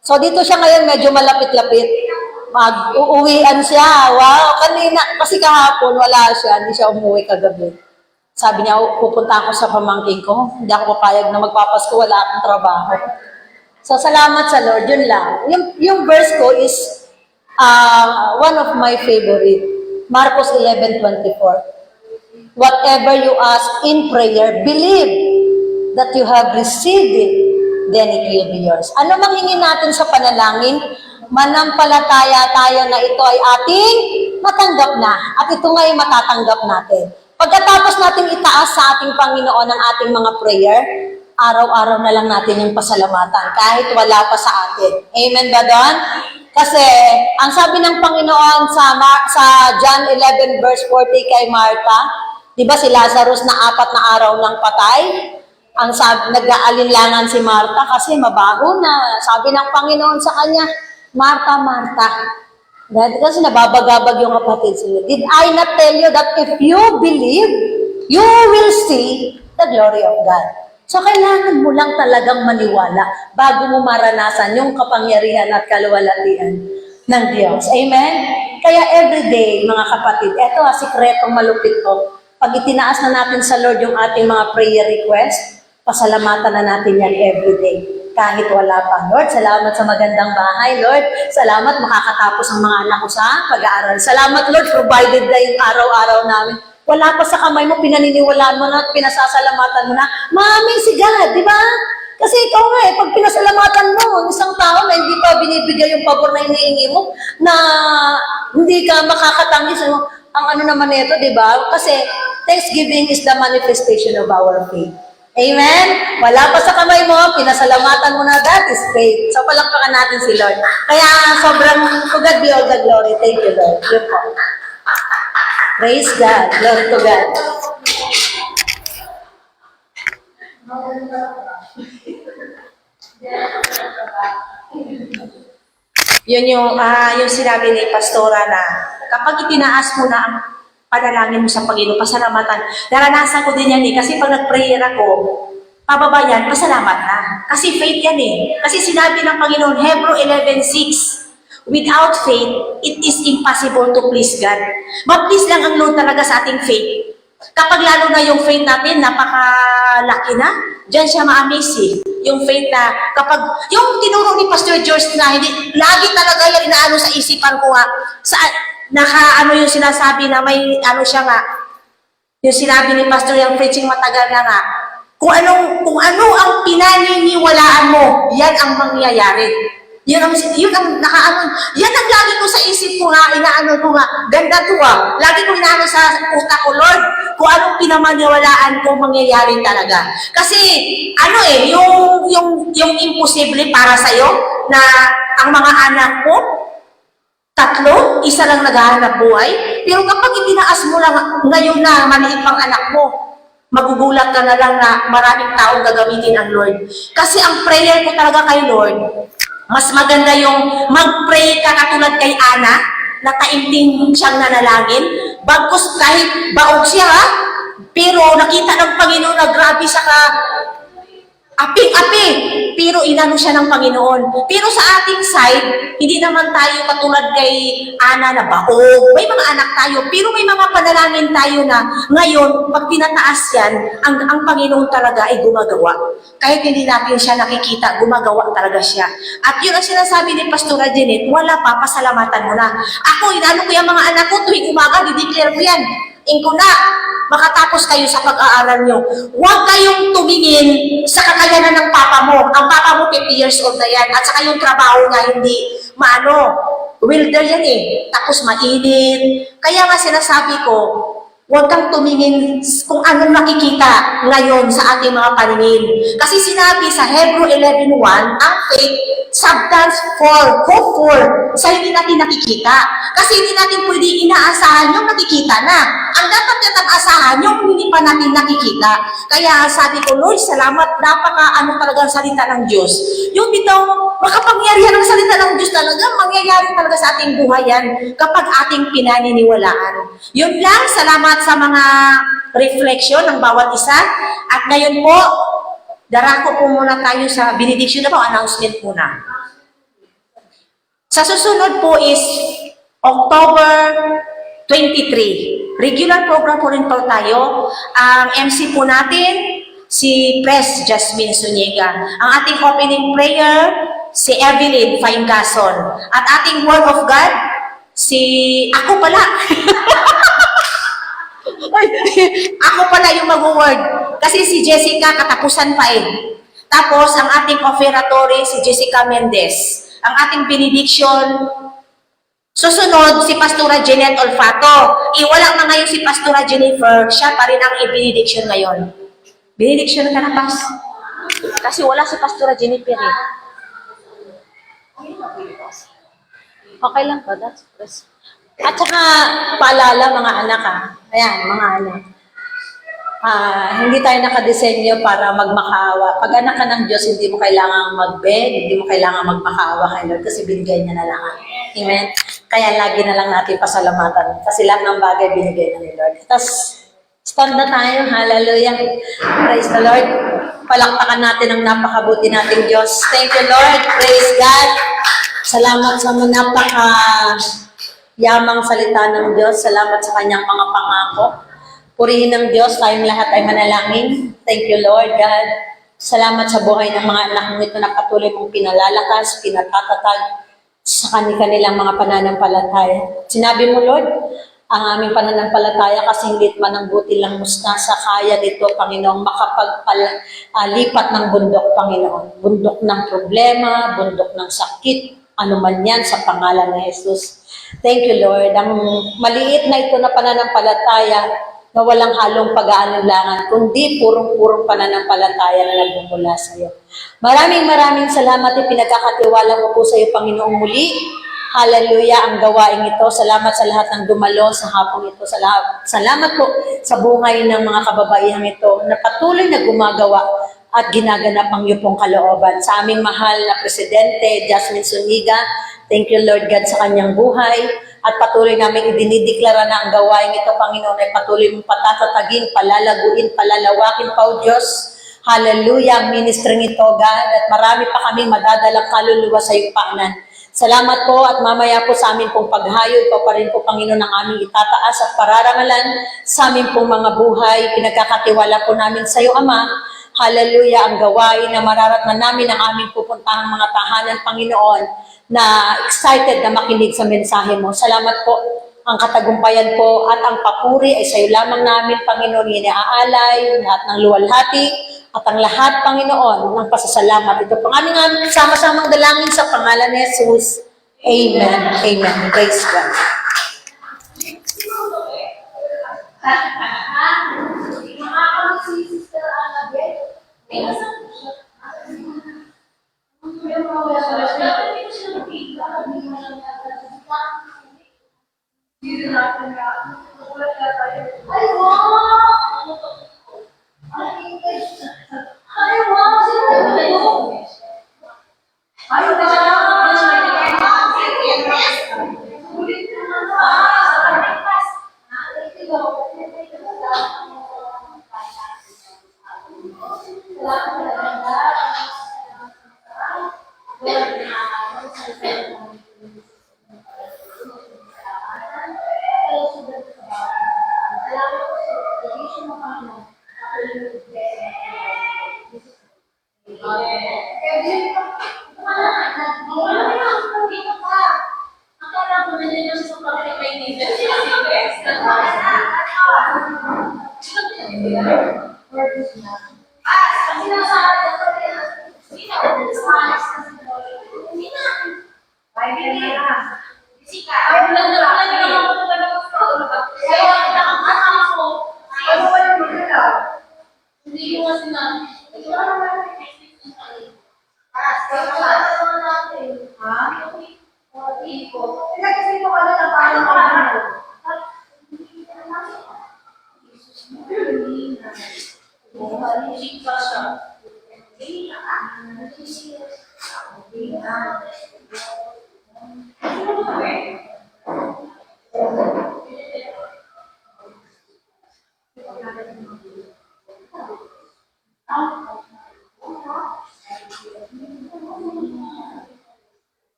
So dito siya ngayon medyo malapit-lapit. Mag-uuwian siya. Wow, kanina, kasi kahapon wala siya, hindi siya umuwi kagabi. Sabi niya, pupunta ako sa pamangking ko. Hindi ako papayag na magpapasko, wala akong trabaho. So, salamat sa Lord, yun lang. Yung verse ko is one of my favorite. Marcos 11:24. Whatever you ask in prayer, believe that you have received it, then it will be yours. Ano mang hingin natin sa panalangin, manampalataya tayo na ito ay ating matanggap na. At ito nga ay matatanggap natin. Pagkatapos natin itaas sa ating Panginoon ang ating mga prayer, araw-araw na lang natin yung pasalamatan kahit wala pa sa atin. Amen ba doon? Kasi ang sabi ng Panginoon sa John 11 verse 40 kay Martha, di ba si Lazarus na 4 na araw nang patay? Ang nag-aalinlangan si Martha kasi mabaho na. Sabi ng Panginoon sa kanya, Martha, Martha. Kasi nababagabag yung kapatid sila. Did I not tell you that if you believe, you will see the glory of God? So, kailangan mo lang talagang maniwala bago mo maranasan yung kapangyarihan at kaluwalhatian ng Diyos. Amen? Kaya everyday, mga kapatid, eto sikretong malupit ko. Pag itinaas na natin sa Lord yung ating mga prayer request, pasalamatan na natin yan everyday. Kahit wala pa. Lord, salamat sa magandang bahay. Lord, salamat makakatapos ang mga anak ko sa pag-aaral. Salamat, Lord, provided na yung araw-araw namin. Wala pa sa kamay mo, pinaniniwalaan mo na at pinasasalamatan mo na. Maaming si God, di ba? Kasi ikaw nga pag pinasalamatan mo, isang tao na hindi pa binibigay yung pabor na iniingi mo, na hindi ka makakatanggis. Ang ano naman nito, di ba? Kasi thanksgiving is the manifestation of our faith. Amen? Wala pa sa kamay mo, pinasalamatan mo na, that is faith. So, palakpakan natin si Lord. Kaya, sobrang, to God be all the glory. Thank you, Lord. Good po. Praise God. Glory to God. Yun yung sinabi ni Pastora na kapag itinaas mo na ang panalangin mo sa Panginoon, pasalamatan. Naranasan ko din yan kasi pag nag-prayer ako, pababa yan, pasalamat na. Kasi faith yan Kasi sinabi ng Panginoon, Hebrew 11:6, without faith, it is impossible to please God. Ma-please lang ang Lord talaga sa ating faith. Kapag lalo na yung faith natin, napakalaki na, diyan siya ma-amaze Yung faith na, kapag, yung tinuro ni Pastor George na, hindi, lagi talaga yan inaano sa isipan ko yung sinasabi na may, siya nga, yung sinabi ni Pastor yung preaching matagal na nga, kung ano ang pinaniniwalaan mo, yan ang mangyayari. Yan ang lagi ko sa isip ko inaano ko ganda to Lagi ko inaano sa utak ko, Lord, kung anong pinamaniwalaan ko mangyayari talaga. Kasi, yung imposible para sa'yo, na ang mga anak mo, 3, isa lang naghahanap buhay, pero kapag itinaas mo lang ngayon na maliit pang anak mo, magugulat ka na lang na maraming taong gagamitin ang Lord. Kasi ang prayer ko talaga kay Lord, mas maganda yung mag-pray ka katulad kay Ana, na taimtim siyang nanalangin, bagkus kahit baog siya pero nakita ng Panginoon na grabe sa aping-api, pero inano siya ng Panginoon. Pero sa ating side, hindi naman tayo katulad kay Ana na baog. May mga anak tayo, pero may mga panalangin tayo na ngayon, pag tinataas yan, ang Panginoon talaga ay gumagawa. Kahit hindi natin siya nakikita, gumagawa talaga siya. At yun ang sinasabi ni Pastora Janet, wala pa, pasalamatan mo na. Ako, inano ko yung mga anak ko, tuwing umaga, dideclare ko yan. Ingko na, makatapos kayo sa pag-aaral nyo. Huwag kayong tumingin sa kakayanan ng papa mo. Ang papa mo 50 years old na yan. At saka yung trabaho nga hindi welder yan Tapos mainit. Kaya nga sinasabi ko, huwag kang tumingin kung anong nakikita ngayon sa ating mga paningin. Kasi sinabi sa Hebrew 11:1, ang faith, substance for, hope for, sa hindi natin nakikita. Kasi hindi natin pwede inaasahan yung nakikita na. Ang dapat natin asahan yung hindi pa natin nakikita. Kaya sabi ko, Lord, salamat, napaka-ano talaga ang salita ng Diyos. Yung bitaw, makapangyarihan ang salita ng Diyos talaga, mangyayari talaga sa ating buhay yan kapag ating pinaniniwalaan. Yun lang, salamat sa mga reflection ng bawat isa. At ngayon po, darako po muna tayo sa benediction na po, announcement muna. Sa susunod po is October 23. Regular program po rin po tayo. Ang MC po natin, si Pres Jasmine Zuniga. Ang ating opening prayer, si Evelyn Faingason. At ating Word of God, ako pala. Ako pala yung mag-word. Kasi si Jessica katapusan pa Tapos, ang ating offeratory, si Jessica Mendez. Ang ating benediction, susunod, si Pastora Janet Olfato. Wala na ngayon si Pastora Jennifer. Siya pa rin ang i-benediction ngayon. Benediction ka na, Pas. Kasi wala si Pastora Jennifer Okay lang po, that's press. At saka, paalala mga anak Ayan, mga anak. Hindi tayo nakadesenyo para magmakaawa. Pag anak ka ng Diyos, hindi mo kailangang mag-beg, hindi mo kailangang magmakaawa kay Lord kasi binigay niya na lang. Amen? Kaya lagi na lang natin pasalamatan kasi lahat ng bagay binigay na ni Lord. Tapos, stand na tayo. Hallelujah. Praise the Lord. Palakpakan natin ang napakabuti nating Diyos. Thank you, Lord. Praise God. Salamat sa mga yamang salita ng Diyos. Salamat sa kanyang mga pangako. Purihin ng Diyos, tayong lahat ay manalangin. Thank you, Lord God. Salamat sa buhay ng mga anak mo ito na patuloy mong pinalalakas, pinatatatag sa kanilang mga pananampalataya. Sinabi mo, Lord, ang aming pananampalataya kasi hindi man ang buti lang mustasa, kaya nito, Panginoon, makapagpalipat ng bundok, Panginoon. Bundok ng problema, bundok ng sakit, ano man yan sa pangalan ng Jesus. Thank you, Lord. Ang maliit na ito na pananampalataya na walang halong pag-aalinlangan, kundi purong-purong pananampalataya na nagmumula sa iyo. Maraming salamat at pinagkakatiwala ko po sa iyo, Panginoong muli. Hallelujah, ang gawain ito. Salamat sa lahat ng dumalo sa hapong ito. Salamat po sa buhay ng mga kababaihang ito na patuloy na gumagawa at ginaganap ang iyong pong kalooban. Sa aming mahal na Presidente, Jasmine Zuniga, thank you Lord God sa kanyang buhay at patuloy namin idinideklara na ang gawain ito, Panginoon, ay patuloy mong patatatagin, palalaguin, palalawakin pa, O Diyos. Hallelujah, ang ministering ito, God, at marami pa kaming madadalang kaluluwa sa iyong paanan. Salamat po at mamaya po sa amin pong paghayo, ikaw pa rin po, Panginoon, ang aming itataas at pararangalan sa amin pong mga buhay. Pinagkakatiwala po namin sa iyo, Ama. Hallelujah, ang gawain na mararatnan namin ang aming pupuntahang mga tahanan, Panginoon, na excited na makinig sa mensahe mo. Salamat po. Ang katagumpayan po at ang papuri ay sa iyo lamang namin, Panginoon, iniaalay, lahat ng luwalhati, at ang lahat, Panginoon, ng pasasalamat. Ito pang aming sama-samang dalangin sa pangalan ni Jesus. Amen. Amen. Praise God.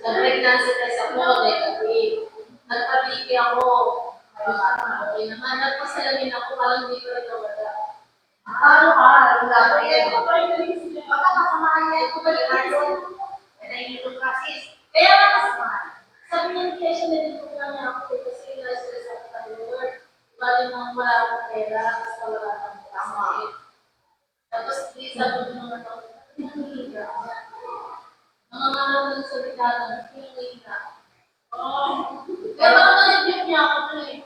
Sa pregnancy test ako, negative. Nagpabiki ako. Okay naman. Nagpasalamin ako, parang hindi ko rin nawala. Ano ka? Wala. Baka kasamahan niya ito balik ako. Kaya sabi niya, kaya siya nalito na niya ako kasi na-stress ako sa Lord. Bali nang wala akong pera, kasi wala akong tama. Tapos, sabi ko naman ako, nangihiga ako. Nangangalan ng salita na, nangihiga. Kaya baka nalipip niya ako na eh.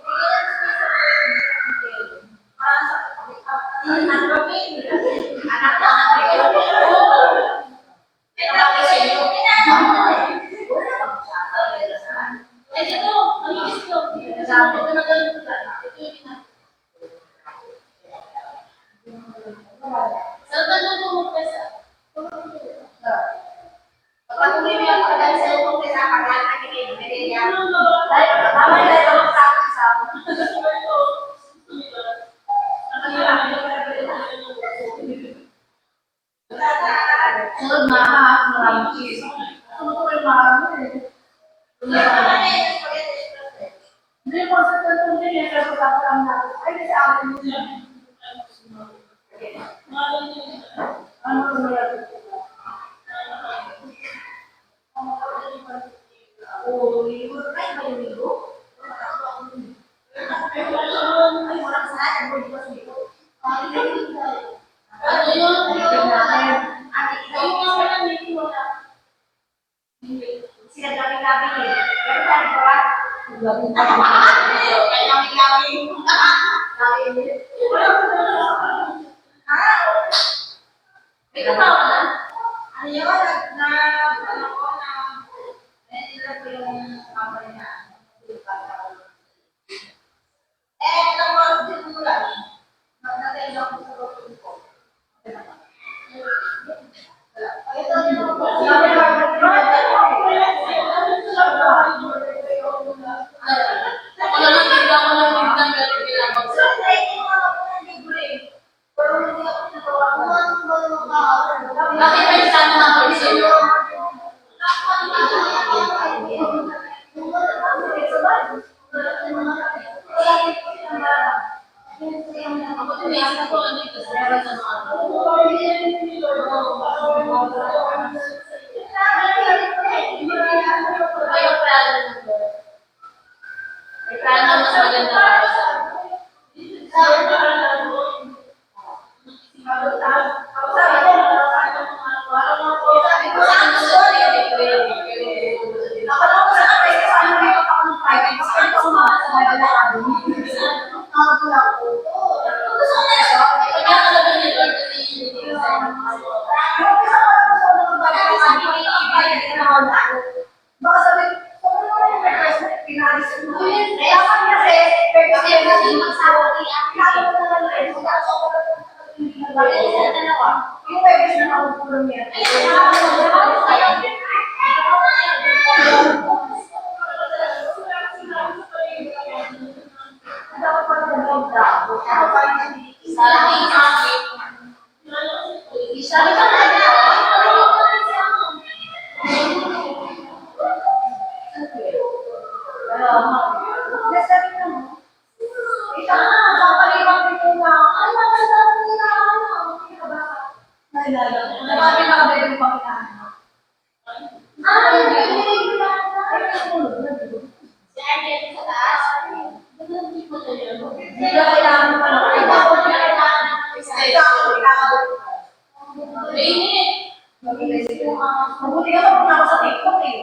Mabuti ka pa kung ako sa TikTok eh.